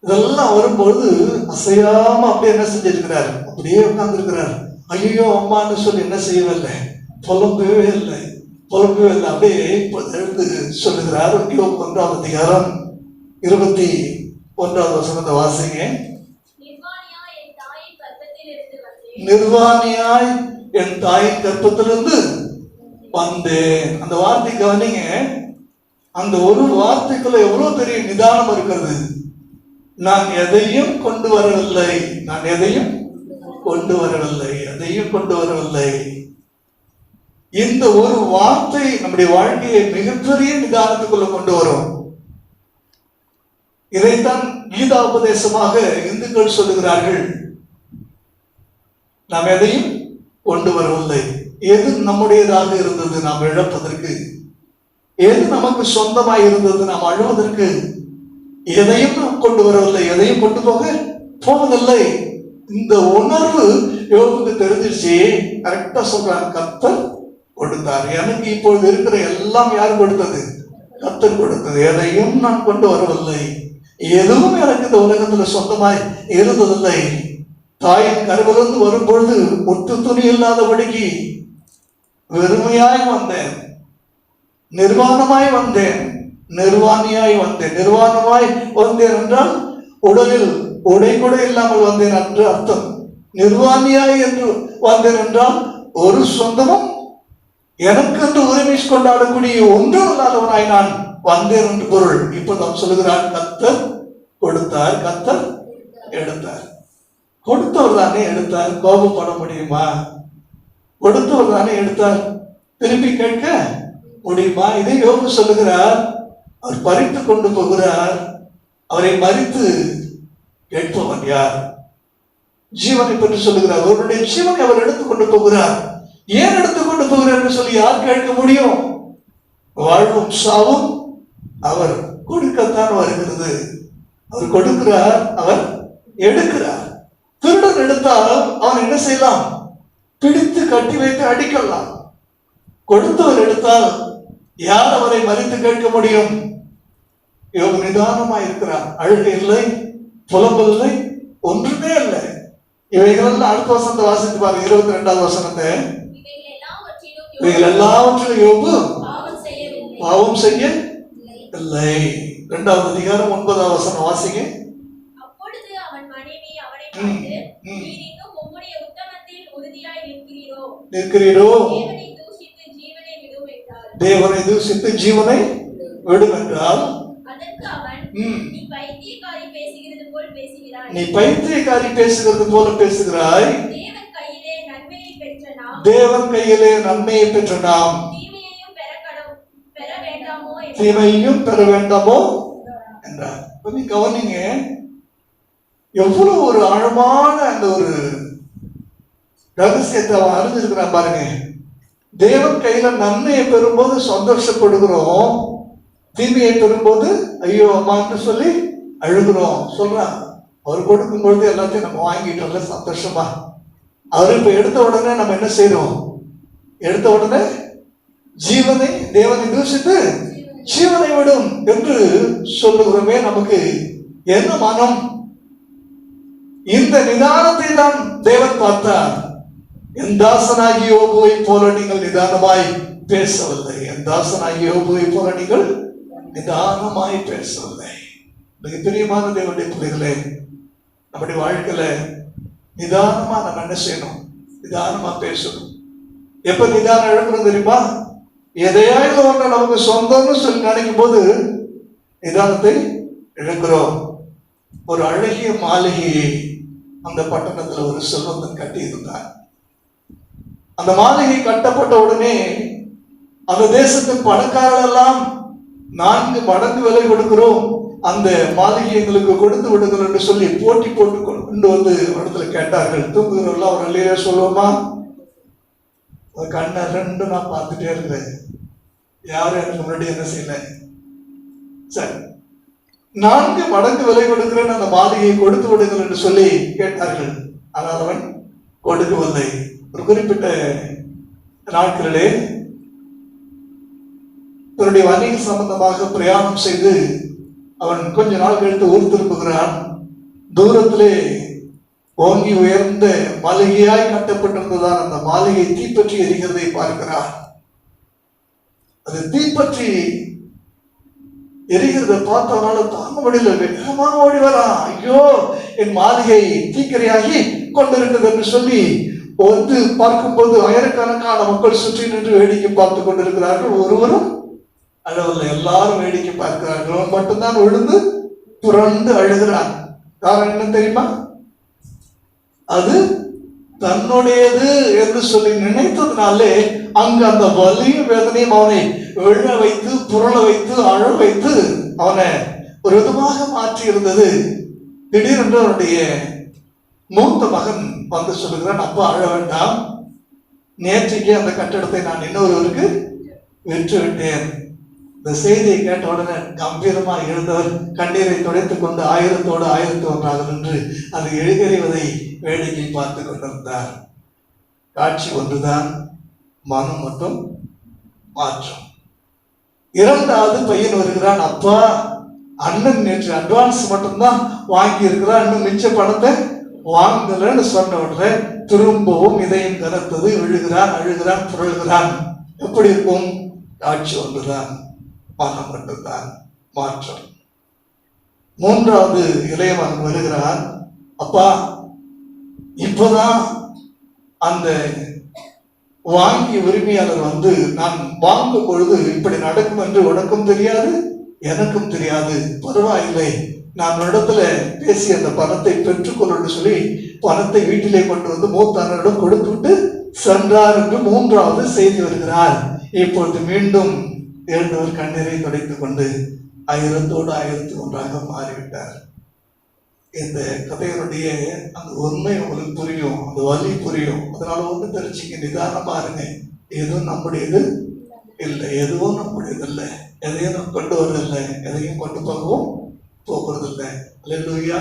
இதெல்லாம் வரும்பொழுது அசையாம அப்படியே என்ன செஞ்சிருக்கிறார், அப்படியே உட்கார்ந்து இருக்கிறார். ஐயோ அம்மான்னு சொல்லி என்ன செய்யவில்லை, புலம்பவே இல்லை. அப்படியே எழுந்து சொல்லுகிறார். 1வது அதிகாரம் 21வது வசனத்தை வாசிங்க. நிர்வாணியாய் என் தாயின் கர்ப்பத்திலிருந்து வந்தேன். நிர்வாணியாய் என் தாயின் கர்ப்பத்திலிருந்து வந்தேன். அந்த வார்த்தை கவனிங்க. அந்த ஒரு வார்த்தைக்குள்ள எவ்வளவு பெரிய நிதானம் இருக்கிறது. நான் எதையும் கொண்டு வரவில்லை, நான் எதையும் கொண்டு வரவில்லை, எதையும் கொண்டு வரவில்லை. இந்த ஒரு வார்த்தை நம்முடைய வாழ்க்கையை மிகப்பெரிய நிதானத்துக்குள்ள கொண்டு வரும். இதைத்தான் கீதா உபதேசமாக இந்துக்கள் சொல்லுகிறார்கள். நாம் எதையும் கொண்டு வரவில்லை. எது நம்முடையதாக இருந்தது நாம் இழப்பதற்கு, எது நமக்கு சொந்தமாய் இருந்தது நாம் அழுவதற்கு, எதையும் நாம் கொண்டு வரவில்லை, எதையும் கொண்டு போவதில்லை. இந்த உணர்வு யோபுக்கு தெரிஞ்சிருச்சு. கரெக்டா சொல்றாங்க, கர்த்தர் கொடுத்தார். எனக்கு இப்பொழுது இருக்கிற எல்லாம் யார் கொடுத்தது? கர்த்தர் கொடுத்தது. எதையும் நான் கொண்டு வரவில்லை, எதுவும் எனக்கு இந்த உலகத்துல சொந்தமாய் இருந்ததில்லை. தாயின் கருவிலிருந்து வரும்பொழுது ஒட்டு துணி இல்லாதபடிக்கு வெறுமையாய் வந்தேன், நிர்வாணமாய் வந்தேன், நிர்வாணியாய் வந்தேன். நிர்வாணமாய் வந்தேன் என்றால் உடலில் உடை கூட இல்லாமல் வந்தேன் என்று அர்த்தம். நிர்வாணியாய் என்று வந்தேன் என்றால் ஒரு சொந்தமும் எனக்கு என்று உரிமை கொண்டாடக்கூடிய ஒன்றும் இல்லாதவனாய் நான் வந்தேன் என்று பொருள். இப்ப நாம் சொல்லுகிறார், கர்த்தர் கொடுத்தார், கர்த்தர் எடுத்தார். கொடுத்தவர் தானே எடுத்தார். கோபப்பட முடியுமா? கொடுத்தவர் தானே எடுத்தார், திருப்பி கேட்க முடியுமா? இதை யோபு சொல்லுகிறார். அவர் பறித்து கொண்டு போகிறார், அவரை மறித்து கேட்பவன் யார்? ஜீவனை பற்றி சொல்லுகிறார். அவருடைய ஜீவனை அவர் எடுத்துக்கொண்டு போகிறார். ஏன் எடுத்துக்கொண்டு போகிறார் என்று சொல்லி யார் கேட்க முடியும்? வாழ்வும் சாவும் அவர் கொடுக்கத்தான் வருகிறது. அவர் கொடுக்கிறார், அவர் எடுக்கிறார். திருடன் எடுத்தால் அவன் என்ன செய்யலாம்? பிடித்து கட்டி வைத்து அடிக்கலாம். கொடுத்தவர் எடுத்தால் யார் அவரை மறித்து கேட்க முடியும்? யோபு நிதானமா இருக்கிறார். அழுகை இல்லை, புலம்பல் இல்லை, ஒன்றுமே இல்லை. இவைகளெல்லாம் அடுத்த வசனத்தை வாசித்து பாருங்க, 22வது வசனத்தை. இவைகள் எல்லாவற்றிலும் யோபு பாவம் செய்ய இல்லை. 2வது அதிகாரம் 9வது வசனம் வாசிங்க. அப்பொழுது அவன் மனைவி அவனை பார்த்து, நீர் இன்னும் உம்முடைய உத்தமத்தில் உறுதியாய் நிற்கிறீரோ? தேவனை தூஷித்து ஜீவனை விடும் என்றார். தேவனை தூஷித்து ஜீவனை விடும் என்றால் அதற்கு அவன், நீ பைத்தியக்காரி பேசுகிறது போல் பேசுகிறாய். நீ பைத்தியக்காரி பேசுகிறது போல பேசுகிறாய். தேவன் கையிலே நன்மையை பெற்ற நாம், தேவன் கையிலே நன்மையை பெற்ற நாம் தீமையையும் பெற வேண்டாமோ என்றார். கொஞ்சம் கவனிங்க, எவ்வளவு ஒரு ஆழமான அந்த ஒரு ரகசியத்தை அவன் அறிஞ்சிருக்கிறான் பாருங்க. தேவன் கையில நன்மையை பெறும்போது சந்தோஷப்படுகிறோம், தீமையை பெறும்போது ஐயோ அம்மான்னு சொல்லி அழுகிறோம் சொல்றான். அவர் கொடுக்கும் பொழுது எல்லாத்தையும் நம்ம வாங்கிட்டோம்ல, சந்தோஷமா. அவர் இப்ப எடுத்த உடனே நம்ம என்ன செய்யறோம்? எடுத்த உடனே ஜீவனை தேவனை தூஷித்து ஜீவனை விடும் என்று சொல்லுகிறோமே, நமக்கு என்ன மனம்? இந்த நிதானத்தை தான் தேவன் பார்த்தார். என் தாசனாகிய யோபுவை போல நீங்கள் நிதானமாய் பேசவில்லை, என் தாசனாகிய யோபுவை போல நீங்கள் நிதானமாய் பேசவில்லை. மிக பிரியமான தேவனுடைய பிள்ளைகளே, நம்முடைய வாழ்க்கையில நிதானமா நம்ம என்ன செய்யணும்? நிதானமா பேசணும். எப்ப நிதானம் எழுப்புறது தெரியுமா? எதையாவது ஒன்று நமக்கு சொந்தம்னு சொல்லி நினைக்கும் போது நிதானத்தை இழக்கிறோம். ஒரு அழகிய மாளிகையை அந்த பட்டணத்துல ஒரு செல்வந்தன் கட்டி இருந்தார். அந்த மாளிகை கட்டப்பட்ட உடனே அந்த தேசத்தின் பணக்காரர்கள் எல்லாம் 4 மடங்கு விலை கொடுக்கிறோம், அந்த மாளிகை எங்களுக்கு கொடுத்து விடுங்கள் என்று சொல்லி போட்டி போட்டு கொண்டு வந்து இடத்துல கேட்டார்கள். தூங்குகிறவர்கள் அவர் இல்லையே சொல்லுவோமா? கண்ணை 2 நான் பார்த்துட்டே இருக்கிறேன், யாரும் எனக்கு முன்னாடி என்ன செய்யல. சரி, 4 மடங்கு விலை கொடுக்கிறேன், அந்த மாளிகையை கொடுத்து விடுங்கள் என்று சொல்லி கேட்டார்கள். ஆனால் அவன் கொடுக்கவில்லை. ஒரு குறிப்பிட்ட நாட்களிலே தன்னுடைய வணிக சம்பந்தமாக பிரயாணம் செய்து அவன் கொஞ்ச நாள் கழித்து ஊர் திரும்புகிறான். தூரத்திலே ஓங்கி உயர்ந்த மாளிகையாய் கட்டப்பட்டிருந்ததான் அந்த மாளிகை தீப்பற்றி எரிகிறதை பார்க்கிறார். அது தீப்பற்றி எரிகிறத பார்த்து அவனால தாங்க முடியல, வேகமாக ஓடி வரான். ஐயோ, என் மாளிகை தீக்கிரையாகி கொண்டிருக்கிறது என்று சொல்லி வந்து பார்க்கும்போது ஆயிரக்கணக்கான மக்கள் சுற்றி நின்று வேடிக்கை பார்த்து கொண்டிருக்கிறார்கள். ஒருவரும் அழவில்லை, எல்லாரும் வேடிக்கை பார்க்கிறார்கள். அவன் மட்டும்தான் விழுந்து புரண்டு அழுகிறான். காரணம் என்ன தெரியுமா? அது தன்னுடையது என்று சொல்லி நினைத்ததுனாலே அங்கு அந்த வலியும் வேதனையும் அவனை விழ வைத்து புரள வைத்து அழ வைத்து அவனை ஒரு விதமாக மாற்றி இருந்தது. திடீரென்று அவனுடைய மூத்த மகன் வந்து சொல்லுகிறான், அப்பா அழ வேண்டாம், நேற்றைக்கு அந்த கட்டடத்தை நான் இன்னொருவருக்கு விற்று விட்டேன். இந்த செய்தியை கேட்ட உடனே கம்பீரமாக எழுந்தவர் கண்ணீரை துடைத்துக் கொண்டு 1000தோடு 1001 நின்று அது எழுகறிவதை வேடிக்கை பார்த்து கொண்டிருந்தார். காட்சி ஒன்றுதான், மனம் மட்டும் மாற்றம். இரண்டாவது பையன் வருகிறான், அப்பா அண்ணன் நேற்று அட்வான்ஸ் மட்டும்தான் வாங்கி இருக்கிறான், இன்னும் மிச்ச பணத்தை வாங்கலன்னு சொன்ன உடனே திரும்பவும் இதயம் கனத்தது, விழுகிறான், அழுகிறான், புரள்கிறான். எப்படி இருக்கும்? காட்சி ஒன்றுதான், மனம் மட்டும்தான் மாற்றம். மூன்றாவது இளையவன் வருகிறான், அப்பா இப்பதான் அந்த வாங்கி உரிமையாளர் வந்து நான் வாங்கும் பொழுது இப்படி நடக்கும் என்று உனக்கும் தெரியாது எனக்கும் தெரியாது, பரவாயில்லை, நான் இடத்துல பேசி அந்த பணத்தை பெற்றுக்கொள்ள சொல்லி பணத்தை வீட்டிலே கொண்டு வந்து மூத்தானரிடம் கொடுத்து விட்டு சென்றார் என்று மூன்றாவது செய்தி வருகிறார். இப்பொழுது மீண்டும் எழுந்தவர் கண்ணீரை துடைத்துக் கொண்டு 1000தோடு 1001 மாறிவிட்டார். இந்த கதையினுடைய அந்த உண்மை உங்களுக்கு புரியும், அந்த வலி புரியும். அதனால ஒன்று தெரிஞ்சுக்க, நிதானமா இருங்க. எதுவும் நம்முடையது இல்லை, எதுவும் நம்முடையது இல்லை, எதையும் நம்ம கொண்டு வரதில்லை, எதையும் கொண்டு போகவும் போகிறதில்லை. அல்லேலூயா.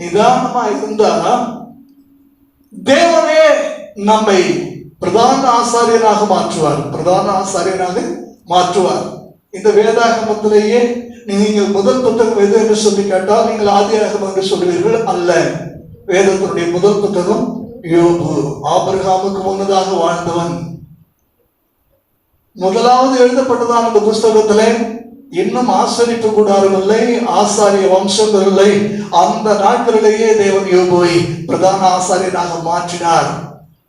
நிதானமா இருந்தா தேவனே நம்மை பிரதான ஆசாரியனாக மாற்றுவார், பிரதான ஆசாரியனாக மாற்றுவார். இந்த வேதாகமத்திலேயே நீங்கள் முதல் புத்தகம் எது என்று சொல்லி கேட்டால் நீங்கள் ஆதியாகமம் என்று சொல்வீர்கள். அல்ல, வேதத்தினுடைய முதல் புத்தகம் யோபு. ஆபிரகாமுக்கு முன்னதாக வாழ்ந்தவன். முதலாவது எழுதப்பட்டதான் அந்த புஸ்தகத்திலே இன்னும் ஆசரிப்பு கூடாரம் இல்லை, ஆசாரிய வம்சங்கள் இல்லை. அந்த நாட்களிலேயே தேவன் யோபுவை பிரதான ஆசாரியனாக மாற்றினார்.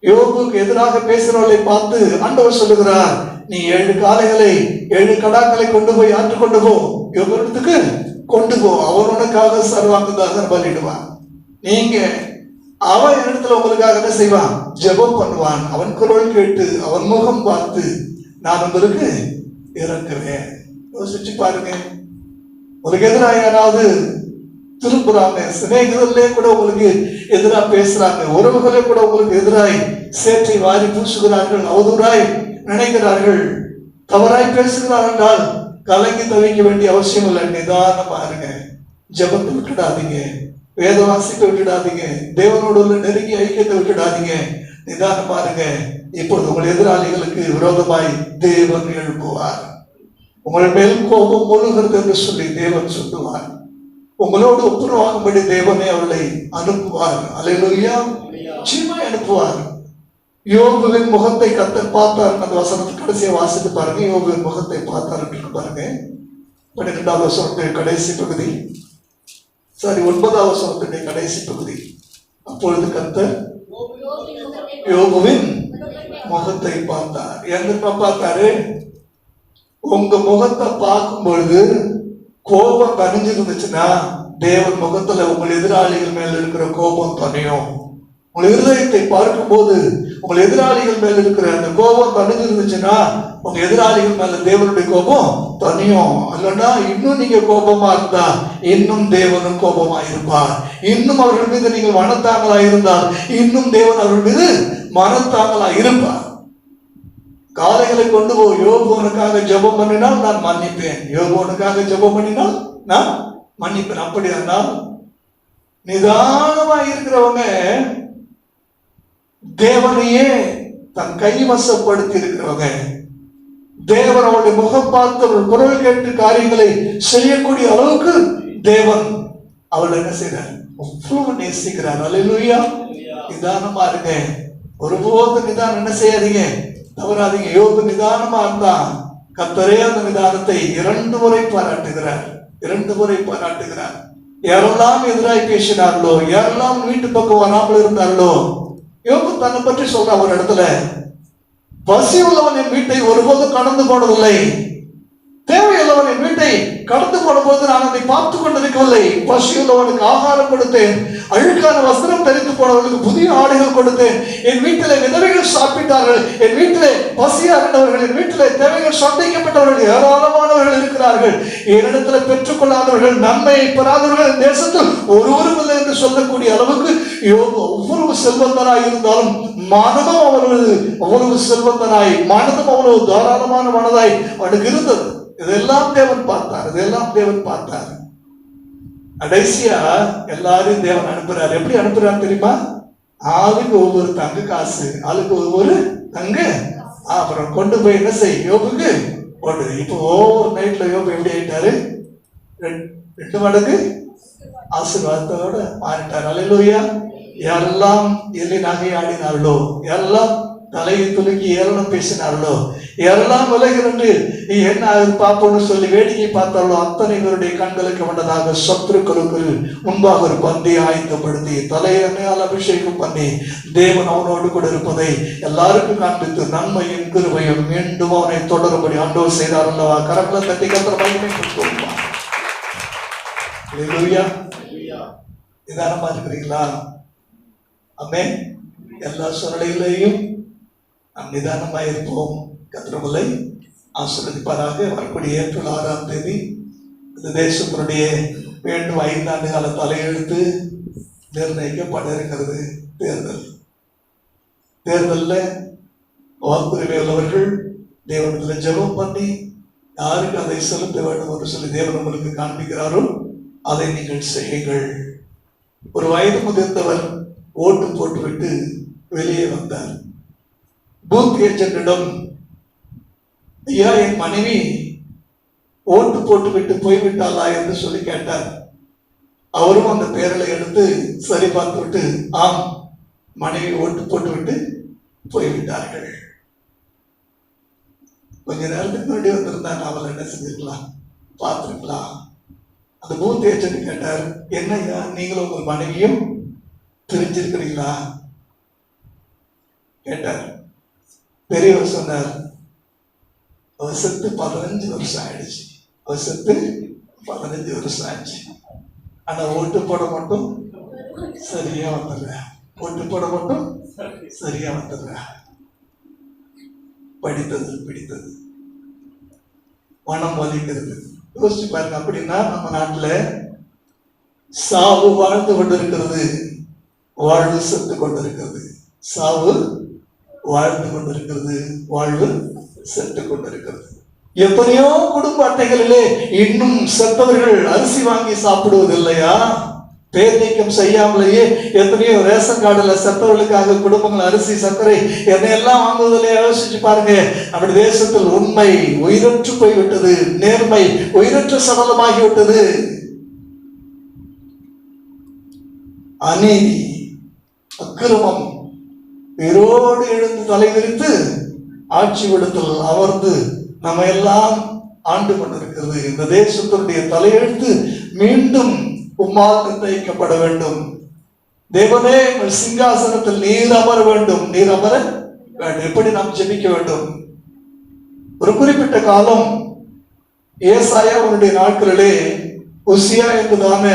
யோபுக்கு எதிராக பேசுகிறவர்களை பார்த்து ஆண்டவர் சொல்லுகிறார், நீ 7 காளைகளை 7 கடாக்களை கொண்டு போய் ஆற்று கொண்டு போ, யோபுக்கு கொண்டு போ, அவர் உனக்காக சர்வாங்கதாக பலிடுவான். நீங்க அவன் இடத்துல உங்களுக்காக என்ன செய்வான்? ஜெபம் பண்ணுவான். அவன் குரல் கேட்டு அவன் முகம் பார்த்து நான் உங்களுக்கு இறக்குவேன். யோசிச்சு பாருங்க, உங்களுக்கு எதிராக யாராவது திரும்புறாங்க, சிநேகிதர்களே கூட உங்களுக்கு எதிராக பேசுறாங்க, உறவுகளே கூட உங்களுக்கு எதிராய் சேற்றை வாரி பூசுகிறார்கள், அவதூறாய் நினைக்கிறார்கள், தவறாய் பேசுகிறார்கள் என்றால் கலங்கி தவிக்க வேண்டிய அவசியம் இல்லை. நிதானமா இருங்க. ஜெபத்தை விட்டுடாதீங்க, வேத வாசிப்பை விட்டுடாதீங்க, தேவனோடு உள்ள நெருங்கி ஐக்கியத்தை விட்டுடாதீங்க. நிதானமா இருங்க. இப்பொழுது உங்கள் எதிராளிகளுக்கு விரோதமாய் தேவன் எழுப்புவார். உங்கள் மேல் கோபம் முழுகிறது என்று சொல்லி தேவன் சொல்லுவார். உங்களோடு ஒப்புரவாகும்படி தேவனே அவர்களை அனுப்புவார். அல்லேலூயா. நிச்சயமாய் அனுப்புவார். யோபுவின் முகத்தை கர்த்தர் பார்த்தார். அந்த வசனத்தை கடைசியை வாசித்து பாருங்க. யோபுவின் முகத்தை பார்த்தார் என்று பாருங்க. 12வது வசனத்துடைய கடைசி பகுதி, 9வது வசனத்துடைய கடைசி பகுதி. அப்பொழுது கர்த்தர் யோபுவின் முகத்தை பார்த்தார். எங்க பார்த்தாரு? உங்க முகத்தை பார்க்கும் பொழுது கோபம் தனிஞ்சிருந்துச்சுன்னா தேவன் முகத்துல உங்கள் எதிராளிகள் மேல இருக்கிற கோபம் தனியும். உங்கள் இருதயத்தை பார்க்கும் போது உங்கள் எதிராளிகள் மேல இருக்கிற அந்த கோபம் தனிஞ்சிருந்துச்சுன்னா உங்க எதிராளிகள் மேல தேவனுடைய கோபம் தனியும். இல்லைன்னா இன்னும் நீங்க கோபமா இருந்தா இன்னும் தேவனும் கோபமா இருப்பார். இன்னும் அவர்கள் மீது நீங்கள் மனத்தாங்களா இருந்தால் இன்னும் தேவன் அவர்கள் மீது மனத்தாங்களா இருப்பார். காளைகளை கொண்டு போ, யோபுவனுக்காக ஜெபம் பண்ணினால் நான் மன்னிப்பேன், யோபுவனுக்காக ஜெபம் பண்ணினால் நான் மன்னிப்பேன். அப்படியானா நிதானமா இருக்கிறவங்க தேவனையே தன் கைவசப்படுத்தி இருக்கிறவங்க, தேவன் அவருடைய முகம் பார்த்து அவர்கள் குரல் கேட்டு காரியங்களை செய்யக்கூடிய அளவுக்கு தேவன் அவள் என்ன செய்றார்? அவ்வளவு நேசிக்கிறார். அல்லேலூயா. நிதானமா இருங்க. ஒருபோது நிதானம் என்ன செய்யாதீங்க, தவறாதீங்க. யோபு நிதானமா இருந்தான். கர்த்தரே அந்த நிதானத்தை 2 முறை பாராட்டுகிறார். 2 முறை பாராட்டுகிறார். யாரெல்லாம் எதிராய் பேசினார்களோ, யாரெல்லாம் வீட்டு பக்கம் வராமல் இருந்தார்களோ, யோபு தன்னை பற்றி சொல்ற ஒரு இடத்துல, பசி உள்ளவன் என் வீட்டை ஒருபோதும் கடந்து போனதில்லை, தேவையுள்ளவன் என் வீட்டை கடந்து போனபோது நான் அதை பார்த்து கொண்டிருக்கவில்லை. பசியுள்ளவனுக்கு ஆகாரம் கொடுத்தேன், அழுக்கான வஸ்திரம் தரித்து போனவர்களுக்கு புதிய ஆடைகள் கொடுத்தேன். என் வீட்டிலே விதவைகள் சாப்பிட்டார்கள், என் வீட்டிலே பசியா இருந்தவர்கள், என் வீட்டிலே தேவைகள் சந்திக்கப்பட்டவர்கள் ஏராளமானவர்கள் இருக்கிறார்கள். என்னிடத்துல பெற்றுக்கொள்ளாதவர்கள், நன்மையை பெறாதவர்கள் தேசத்தில் ஒருவரும் இல்லை என்று சொல்லக்கூடிய அளவுக்கு ஒவ்வொரு செல்வந்தனாய் இருந்தாலும் மனதும் அவ்வளவு செல்வந்தனாய், மனதும் அவ்வளவு தாராளமான மனதாய் அவனுக்கு இருந்தது. இதெல்லாம் தேவன் பார்த்தார், இதெல்லாம் தேவன் பார்த்தார். கடைசியா எல்லாரும் தேவன் அனுப்புறாரு. எப்படி அனுப்புறாரு தெரியுமா? ஆளுக்கு ஒவ்வொரு தங்க காசு, ஆளுக்கு ஒவ்வொரு தங்க, அப்புறம் கொண்டு போய் என்ன செய்ய, யோபுக்கு போட்டு. இப்போ ஒவ்வொரு நைட்ல யோபு எப்படி ஆயிட்டாரு? 2 மடங்கு ஆசீர்வாதத்தோட மாறிட்டார். அல்லேலூயா. யாரெல்லாம் எள்ளி நகை ஆடினார்களோ, யாரெல்லாம் தலையை துலுக்கி ஏளனம் பேசினார்களோ, யாரெல்லாம் விலகிருந்து என்ன பார்ப்போம்னு சொல்லி வேடிக்கை பார்த்தாலோ, அத்தனை பேருடைய கண்களுக்கு வந்ததாக சத்துருக்களுக்கு முன்பாக ஒரு பந்தி ஆயத்தப்படுத்தி தலையணையால் அபிஷேகம் பண்ணி தேவன் அவனோடு கூட இருப்பதை எல்லாருக்கும் காண்பித்து நன்மையும் கிருபையும் மீண்டும் அவனை தொடரும்படி ஆண்டவர் செய்தார் அல்லவா? கரங்களை தட்டி கத்திர மகிமை கொடுத்துருவான். நிதானமா இருக்கிறீங்களா? ஆமென். எல்லா சூழ்நிலையிலையும் நாம் நிதானமாக இருப்போம். கர்த்தர் ஆசீர்வதிப்பாராக. வரக்கூடிய ஏப்ரல் 6ஆம் தேதி இந்த தேசத்தினுடைய வேண்டும் 5 ஆண்டு கால தலையெழுத்து நிர்ணயிக்கப்பட இருக்கிறது. தேர்தலில் வாக்குரிமை உள்ளவர்கள் தேவனத்தில் ஜெபம் பண்ணி யாருக்கு அதை செலுத்த வேண்டும் என்று சொல்லி தேவன் உங்களுக்கு காண்பிக்கிறாரோ அதை நீங்கள் செய்யுங்கள். ஒரு வயது முதிர்ந்தவர் ஓட்டு போட்டுவிட்டு வெளியே வந்தார். பூத் ஏஜென்டிடம், ஐயா என் மனைவி ஓட்டு போட்டுவிட்டு போய்விட்டாளா என்று சொல்லி கேட்டார். அவரும் அந்த பேரலை எடுத்து சரி பார்த்து விட்டு, ஆம் மனைவி ஓட்டு போட்டுவிட்டு போய்விட்டார்கள். கொஞ்ச நேரத்துக்கு முன்னாடி வந்திருந்தா நாவல் என்ன செஞ்சிருக்கலாம், பார்த்துருக்கலாம். அந்த பூத் ஏஜென்ட் கேட்டார், என்னையா நீங்களும் உங்கள் மனைவியும் தெரிஞ்சிருக்கிறீங்களா கேட்டார். பெரியவர் சொன்னார், அவர் செத்து 15 வருஷம் ஆயிடுச்சு. அவர் செத்து 15 வருஷம் ஆயிடுச்சு. ஆனா ஓட்டு போட மட்டும் சரியா வந்துடுற, ஓட்டு போட மட்டும் சரியா வந்துடுற. படித்தது பிடித்தது, மனம் வலிக்கிறது. யோசிச்சு பாருங்க. அப்படின்னா நம்ம நாட்டுல சாவு வாழ்ந்து கொண்டிருக்கிறது, வாழ்வு செத்து கொண்டிருக்கிறது. சாவு வாழ்ந்து கொண்டிருக்கிறது, வாழ்வு செத்து கொண்டிருக்கிறது. எத்தனையோ குடும்ப அட்டைகளிலே இன்னும் செத்தவர்கள் அரிசி வாங்கி சாப்பிடுவது இல்லையா? பேர் நீக்கம் செய்யாமலேயே எத்தனையோ ரேஷன் கார்டுல செத்தவர்களுக்காக குடும்பங்கள் அரிசி சர்க்கரை என்னையெல்லாம் வாங்குவதில்லையே? யோசிச்சு பாருங்க. நம்முடைய தேசத்தில் உண்மை உயிரற்று போய்விட்டது, நேர்மை உயிரற்ற சடலமாகிவிட்டது. அநீதி அக்கிரமம் வேரோடு எழுந்து தலைவிரித்து ஆட்சி விடத்தில் அமர்ந்து நம்ம எல்லாம் ஆண்டு கொண்டிருக்கிறது. இந்த தேசத்தினுடைய தலையெழுத்து மீண்டும் உம்மால் நிர்ணயிக்கப்பட வேண்டும். தேவனே உங்கள் சிங்காசனத்தில் நீர் அமர வேண்டும், நீர் அமர வேண்டும். எப்படி நாம் ஜெபிக்க வேண்டும்? ஒரு குறிப்பிட்ட காலம் ஏசாயா அவனுடைய நாட்களிலே உசியா என்பதான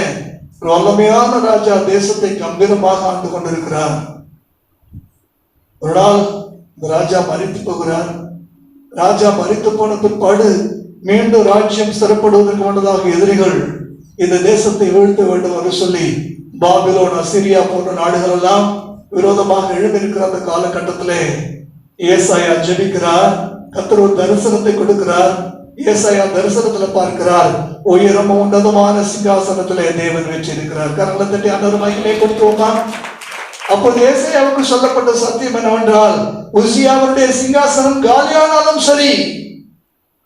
ஒரு வல்லமையான ராஜா தேசத்தை கம்பீரமாக ஆண்டு கொண்டிருக்கிறார். ஒரு நாள் இந்த ராஜா மரித்து போகிறார். ராஜா மரித்து போன பிற்பாடு மீண்டும் ராஜ்யம் சிறப்படுவதற்கு முன்னதாக எதிரிகள் இந்த தேசத்தை வீழ்த்த வேண்டும் என்று சொல்லி பாபிலோன், அசிரியா போன்ற நாடுகள் எல்லாம் விரோதமாக எழுந்திருக்கிற அந்த காலகட்டத்திலே ஏசாயா ஜெபிக்கிறார். கர்த்தர் ஒரு தரிசனத்தை கொடுக்கிறார். ஏசாயா தரிசனத்துல பார்க்கிறார், உயரமும் உன்னதமான சிங்காசனத்திலே தேவன் வச்சிருக்கிறார். கரங்களை தட்டி அன்னொரு மகிமை கொடுத்துவோமா? அப்போது ஏசாயாவுக்கு சொல்லப்பட்ட சத்தியம் என்னவென்றால், உசியாவுடைய சிங்காசனம் காலியானாலும் சரி,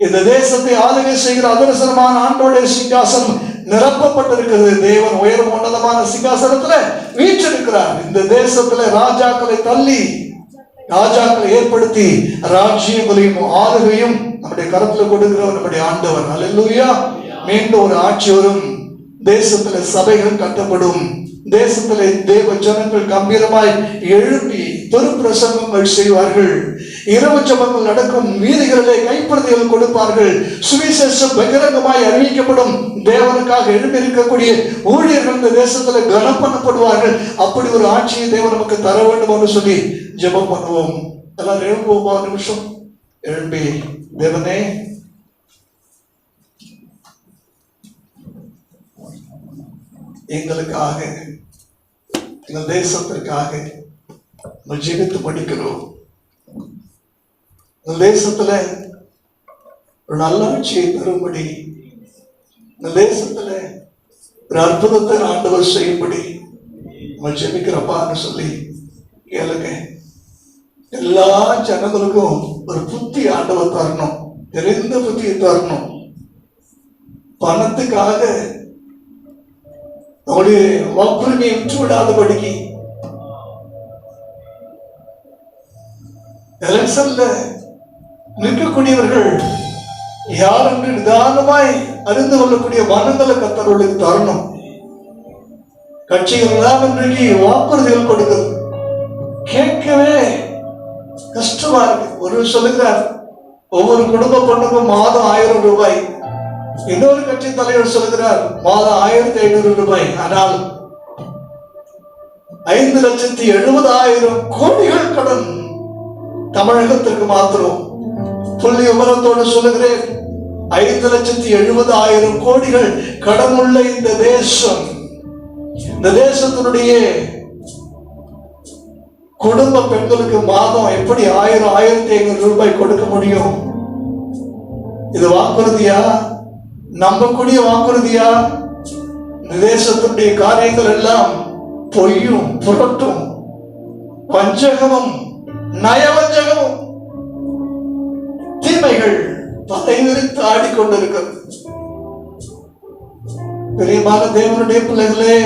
இந்த தேசத்தை ஆளுகை செய்கிற அதரசனமான ஆண்டோடைய சிங்காசனம் நிரப்பப்பட்டிருக்கிறது. தேவன் உயரம் உன்னதமான சிங்காசனத்துல வீற்றிருக்கிறார். இந்த தேசத்துல ராஜாக்களை தள்ளி ராஜாக்களை ஏற்படுத்தி ராஜ்யங்களையும் ஆளுகையும் நம்முடைய கரத்துல கொடுக்கிறவர் நம்முடைய ஆண்டவர். அல்லேலூயா. மீண்டும் ஒரு ஆட்சி வரும். தேசத்துல சபைகள் கட்டப்படும். தேசத்திலே தேவ ஜனங்கள் கம்பீரமாய் எழுப்பி பெருப்பிரசங்கங்கள் செய்வார்கள். இரவு ஜெபங்கள் நடக்கும். வீதிகளிலே கைப்பிரதிகள் கொடுப்பார்கள். சுவிசேஷம் பகிரங்கமாய் அறிவிக்கப்படும். தேவனுக்காக எழுப்பி இருக்கக்கூடிய ஊழியர்கள் இந்த தேசத்துல கனம் பண்ணப்படுவார்கள். அப்படி ஒரு ஆட்சியை தேவன் நமக்கு தர வேண்டும் என்று சொல்லி ஜெபம் பண்ணுவோம். எல்லாரும் எழுப்புவோமா? ஒரு நிமிஷம் எழுப்பி, தேவனே எங்களுக்காக, எங்கள் தேசத்திற்காக ஜெபித்து படிக்கிறோம். இந்த தேசத்துல ஒரு நல்ல ஆட்சியை தரும்படி, இந்த தேசத்துல ஒரு அற்புதத்தை ஆண்டவர் செய்யும்படி நம்ம ஜெபிக்கிறப்பான்னு சொல்லி கேளுங்க. எல்லா ஜனங்களுக்கும் ஒரு புத்தி ஆண்டவர் தரணும். தெரிந்த புத்தியை தரணும். பணத்துக்காக நம்முடைய வாக்குரிமையை விட்டு விடாதபடிக்கு எலெக்ஷன்ல நிற்கக்கூடியவர்கள் யார் என்று நிதானமாய் அறிந்து கொள்ளக்கூடிய மனங்களை கர்த்தர்களுக்கு தரணும். கட்சிகள் எல்லாம் இன்றைக்கு வாக்குறுதிகள் கொடுக்குது. கேட்கவே கஷ்டமா இருக்கு. ஒரு சொல்லுகிறார், ஒவ்வொரு குடும்ப பொண்ணுக்கும் மாதம் 1000 ரூபாய். இன்னொரு கட்சி தலைவர் சொல்லுகிறார், மாதம் 1500 ரூபாய். ஆனால் 5,70,000 கோடிகள் கடன் தமிழகத்திற்கு மாத்திரம். புள்ளி விவரத்தோடு சொல்லுகிறேன், 5,70,000 கோடிகள் கடன் உள்ள இந்த தேசம், இந்த தேசத்தினுடைய குடும்ப பெண்களுக்கு மாதம் எப்படி 1,500 ரூபாய் கொடுக்க முடியும்? இது வாக்குறுதியா? நம்பக்கூடிய வாக்குறுதியா? இந்த தேசத்தினுடைய காரியங்கள் எல்லாம் பொய்யும் புரட்டும் வஞ்சகமும் நயவஞ்சகமும் தீமைகள் தலைவிரித்து ஆடிக்கொண்டிருக்கிறது. பிரியமான தேவனுடைய பிள்ளைகளே,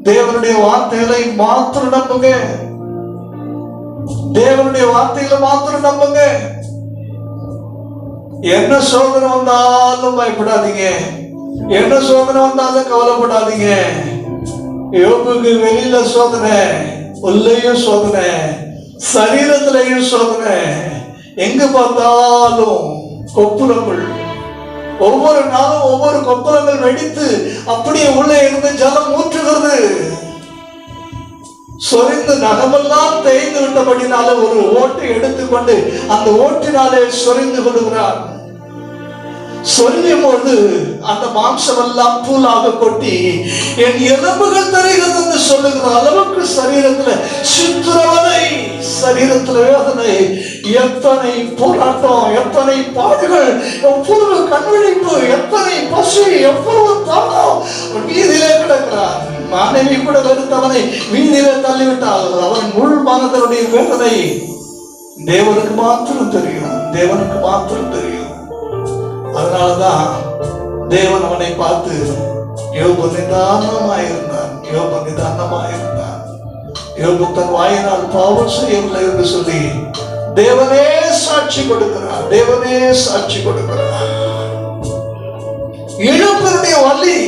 தேவனுடைய வார்த்தைகளை மாத்திரம் நம்புங்க. தேவனுடைய வார்த்தைகளை மாத்திரம் நம்புங்க. என்ன சோதனை வந்தாலும் பயப்படாதீங்க. என்ன சோதனை வந்தாலும் கவலைப்படாதீங்க. யோபுக்கு வெளியில சோதனை, உள்ளேயும் சோதனை, சரீரத்திலையும் சோதனை. எங்க பார்த்தாலும் கொப்புரங்கள். ஒவ்வொரு நாளும் ஒவ்வொரு கொப்புரங்கள் வெடித்து அப்படியே உள்ளே இருந்து ஜலம் ஊற்றுகிறது. சொரிந்து நகமெல்லாம் தேய்ந்து விட்டபடினால ஒரு ஓட்டை எடுத்துக்கொண்டு அந்த ஓட்டினாலே சொரிந்து கொள்கிறார். சொல்லும் பொழுது அந்த மாம்சம் எல்லாம் தூளாக கொட்டி என் எலும்புகள் தெரிகிறது என்று சொல்லுகிற அளவுக்கு சரீரத்துல சித்திரவதை, சரீரத்துல வேதனை, எத்தனை போராட்டம், எத்தனை பாடுகள், எவ்வளவு கண்விழிப்பு, எத்தனை பசி, எவ்வளவு தாகம். வீதியிலே கிடக்கிறார். மனைவி கூட வெறுத்தவனை வீதியிலே தள்ளிவிட்டால் அவன் முழு மனதனுடைய வேதனை தேவனுக்கு மாத்திரம் தெரியும். தேவனுக்கு மாத்திரம் தெரியும். அதனாலதான் தேவன் அவனை பார்த்து, யோபு நிதானமாயிருந்தான், யோபு நிதானமாயிருந்தான், யோபு தன் வாயினால் பாவம் செய்யவில்லை என்று சொல்லி தேவனே சாட்சி கொடுக்கிறார். தேவனே சாட்சி கொடுக்கிறார். இழப்பினுடைய வலி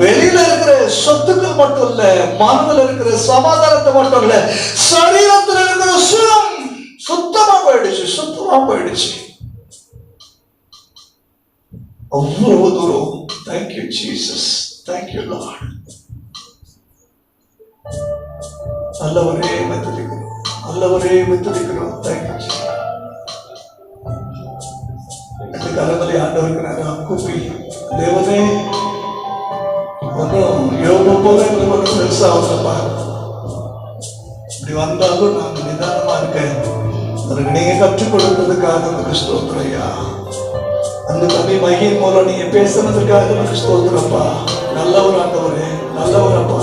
வெளியில இருக்கிற சொத்துக்கள் மட்டும் இல்ல, மனதில் இருக்கிற சமாதானத்தை மட்டும் இல்ல, சரீரத்தில் இருக்கிற சுகம் சுத்தமா போயிடுச்சு, சுத்தமா போயிடுச்சு. அவ்வளவு தூரம். Thank you Jesus, thank you Lord. நல்லவரே மெத்தடிக்கிறோம், நல்லவரே மெத்தடிக்கிறோம். Thank you Jesus. இந்த கரங்களை ஆண்டவருக்கு நாங்கள் கூப்பி, தேவனே ஒன்றும் யோபு போல எங்களுக்கு ஒன்றும் பெருசா அவசரப்பா, இப்படி வந்தாலும் நாங்கள் நிதானமா இருக்கேன். அதற்கு நீங்க கற்றுக் கொடுத்ததுக்காக உங்களுக்கு ஸ்தோத்திரம் ஐயா. அந்த தம்பி மகியின் மூலம் நீங்க பேசுனதுக்காக உங்களுக்கு ஸ்தோத்திரப்பா. நல்லவர் ஆண்டவரே, நல்லவரப்பா,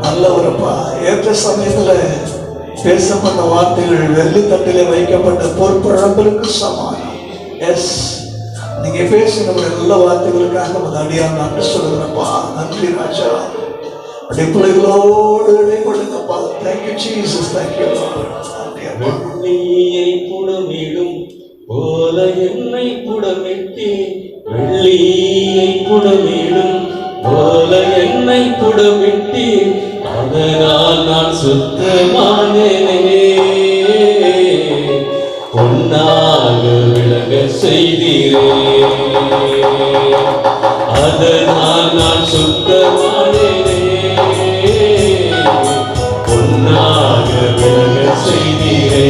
நல்லவரப்பா. ஏற்ற சமயத்துல பேசப்பட்ட வார்த்தைகள் வெள்ளி தட்டிலே வைக்கப்பட்ட பொற்பழங்களுக்கு சமானம். எஸ், நீங்க பேசின எல்லா வார்த்தைகளுக்காக நமது அடியார் நன்றி சொல்லுகிறப்பா. நன்றி ராஜா. அப்படி பிள்ளைகளோடு இடைப்படுங்கப்பா. Thank you Jesus, thank you. வெள்ளியை புடமிடும் போல என்னை புடமிட்டி, வெள்ளியை புடமிடும் போல என்னை புடமிட்டி, அதனால் நான் சுத்தமானேனே. பொன்னாக விளங்க செய்தீரே, அதனால் நான் சுத்தமானேனே. பொன்னாக விளங்க செய்தீரே,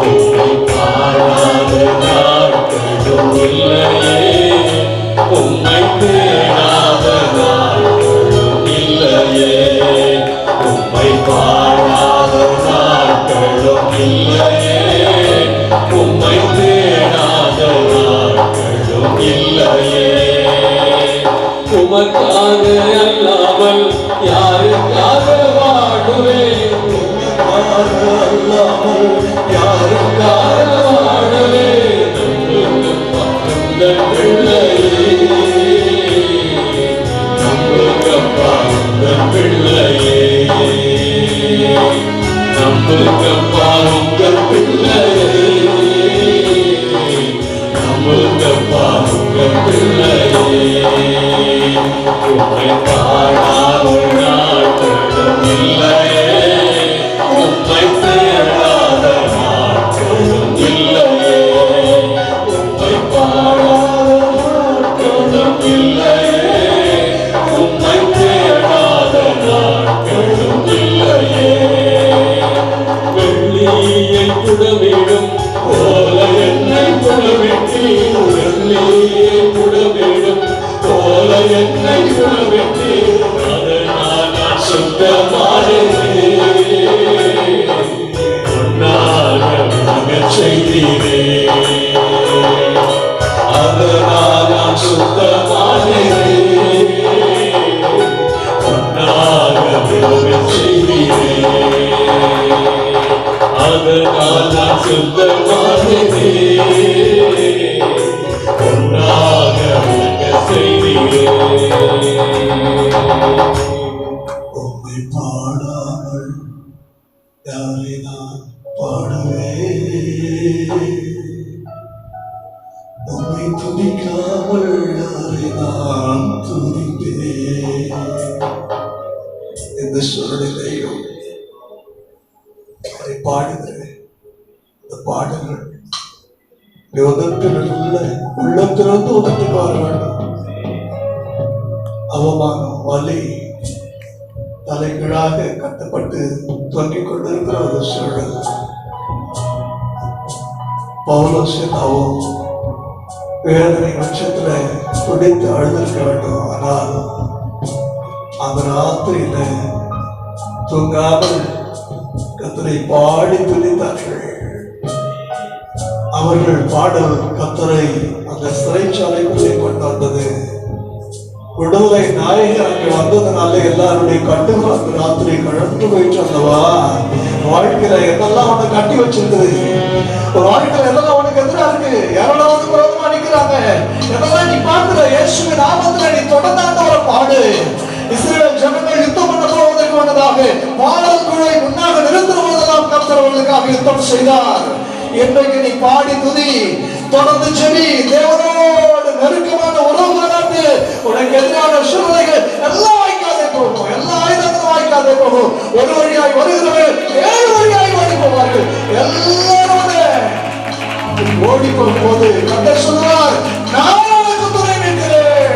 உம்மை பாடாத நாட்களும் இல்லையே, உம்மை தேடாத நாட்களும் இல்லையே, உம்மை பாடாத நாட்களும் இல்லையே, உம்மை தேடாத நாட்களும் இல்லையே. உமக்காக அல்லாமல் யாருக்காக வாடுவேன், உமக்காக அல்லாமல் யாருக்காக வாடுவேன். உங்கள் பிள்ளையே, நம்புங்கப்பா உங்கள் பிள்ளையே, நம்புங்கப்பா உங்கள் பிள்ளையே, நம்புங்கப்பா உங்கள் பிள்ளையே. உம்மை பாடாத நாட்களும் இல்லையே, உம்மை தேடாத நாட்களும் இல்லையே, உம்மை பாடாத நாட்களும் இல்லையே, உம்மை தேடாத நாட்களும் இல்லையே. வெள்ளியை புடமிடும் போல என்னை புடமிட்டி, வெள்ளியை புடமிடும் போல என்னை புடமிட்டி, அதனால் நான் சுத்தமானேனே. பொன்னாக விளங்கச் செய்தீரே, அதனால் நான் சுத்தமானேனே. பொன்னாக விளங்கச் செய்தீரே, அதனால் நான் சுத்தமானேனே. பொன்னாக விளங்கச் செய்தீரே. உம்மை பாடாமல் யாரை நான் பாடுவே, உம்மை துதிக்காமல் யாரை நான் துதிப்பேன். இந்த சூழ்நிலையும் அதை பாடுகிறேன். இந்த பாடல்கள் உள்ளத்திலிருந்து உதட்டுக்கு வர வேண்டும். அவமானம், வலி, தலைகீழாக கட்டப்பட்டு தொங்கிக் கொண்டிருக்கிற ஒரு சூழல். பவுலோசியாவும் வேதனை பட்சத்துல துடித்து அழுதிருக்க வேண்டும். ஆனால் அந்த ராத்திரியில தூங்காமல் கர்த்தரை பாடி துதித்தார்கள். அவர்கள் பாடல் கர்த்தரை அந்த சிறைச்சாலைக்குள்ளே கொண்டு வந்தது. விடுதலை நாயகர் அங்கே வந்ததுனால எல்லாருடைய கட்டுகள் அந்த ராத்திரி கழந்து போயிட்டு வந்தவா. வாழ்க்கையில என்னெல்லாம் உனக்கு கட்டி வச்சிருக்குது, ஒரு வாழ்க்கையில என்னெல்லாம் உனக்கு எதிராக இருக்கு, யாரெல்லாம் வந்து விரோதமா நிக்கிறாங்க, என்னெல்லாம் நீ பாக்குற இயேசுவின் நாமத்துல நீ தொடர்ந்தாண்டவரை பாடு. இஸ்ரவேல் ஜனங்கள் யுத்தம் பண்ண போவதற்கு முன்னதாக பாடல் குழுவை முன்னாக நிறுத்துவதெல்லாம் கர்த்தர் அவர்களுக்காக யுத்தம் செய்தார். இன்றைக்கு நீ பாடி துதி, தொடர்ந்து செவி, தேவனோடு நெருக்கமான உறவு வளர்ந்து உனக்கு எதிரான சூழ்நிலைகள் எல்லாம் வாய்க்காதே போகும், எல்லா ஆயுதங்களும் வாய்க்காதே போகும். ஒரு வழியாய் வருகிறவர்கள் 7 வழியாய் ஓடி போவார்கள். எல்லாரோட ஓடி போகும்போது கர்த்தர் சொல்வார், நான் உனக்கு துணை நிற்கிறேன்,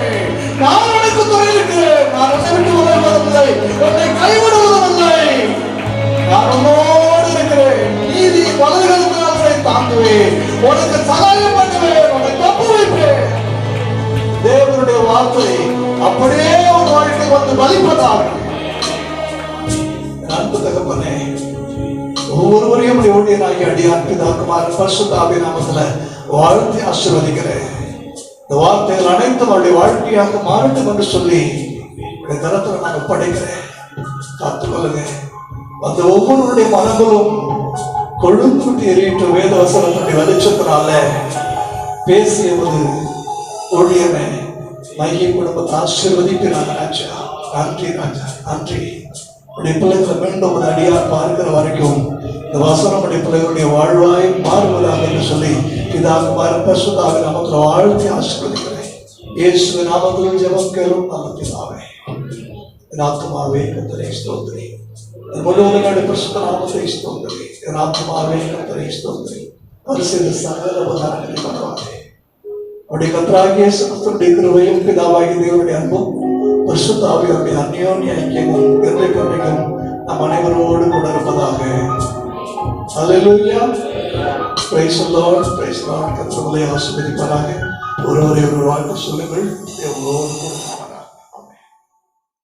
நான் உனக்கு துணை நிற்கிறேன், நான் உன்னை விட்டு விலகுவதில்லை, உன்னை கைவிடுவதும் இல்லை, நான் உன்னோடு இருக்கிறேன், நீதி வலதுகளுக்கு உன்னை தாங்குவேன், உனக்கு சகாயம் பண்ணுவேன், உன்னை தப்பு வைப்பேன். தேவனுடைய வார்த்தை அப்படியே ஒரு வாழ்க்கை வந்து பலிப்பதாக. அன்பு தகப்பனே, ஒவ்வொருவரையும் ஊழியனாகி அடியான் பிதாக்குமார் பரிசுத்த ஆவியின் நாமத்துல வாழ்த்தி ஆசீர்வதிக்கிறேன். இந்த வார்த்தைகள் அனைத்தும் அவருடைய வாழ்க்கையாக மாறட்டும் என்று சொல்லி தரத்துல நான் ஒப்படைக்கிறேன். காத்துக்கொள்ளுங்க. அந்த ஒவ்வொருவருடைய மனங்களும் கொழுந்து விட்டு எறியிட்டு வேத வசனத்துடைய வெளிச்சத்தினால பேசியவது ஊழியனை மைய குடும்பத்தை ஆசீர்வதிக்கிறாங்க. நன்றி ராஜா, நன்றி. உடைய பிள்ளைகளை மீண்டும் ஒரு அடியார் பார்க்கிற வரைக்கும் இந்த வசனம் உடைய பிள்ளைகளுடைய வாழ்வாய் மாறுவதாக என்று சொல்லி பிதாகுமாரன் பரிசுத்தாவின் நாமத்தில் வாழ்த்தி ஆசீர்வதிக்கிறேன். இயேசுவின் நாமத்தில் ஜெபம் கேளும் நல்ல பிதாவே. என் ஆத்துமாவே கர்த்தரை ஸ்தோத்திரி. என் முழுவதும் பரிசுத்த நாமத்தை ஸ்தோத்திரி. என் ஆத்துமாவே கர்த்தரை ஸ்தோத்திரி. பரிசுத்த சகல உபகாரங்களை பரவாதே. அவருடைய கர்த்தராகிய இயேசு கிறிஸ்துவின் கிருபையும் பிதாவாகிய தேவனுடைய அன்பும் பரிசுத்த ஆவியாருடைய அந்யோன்ய ஐக்கியமும் என்றைக்கும் நம் அனைவரோடு கூட இருப்பதாக. Hallelujah. Praise the lord, praise the lord. கர்த்தர் உங்களை ஆசீர்வதிப்பாராக. ஒருவரை ஒரு வாழ்க்கை சொல்லுங்கள்.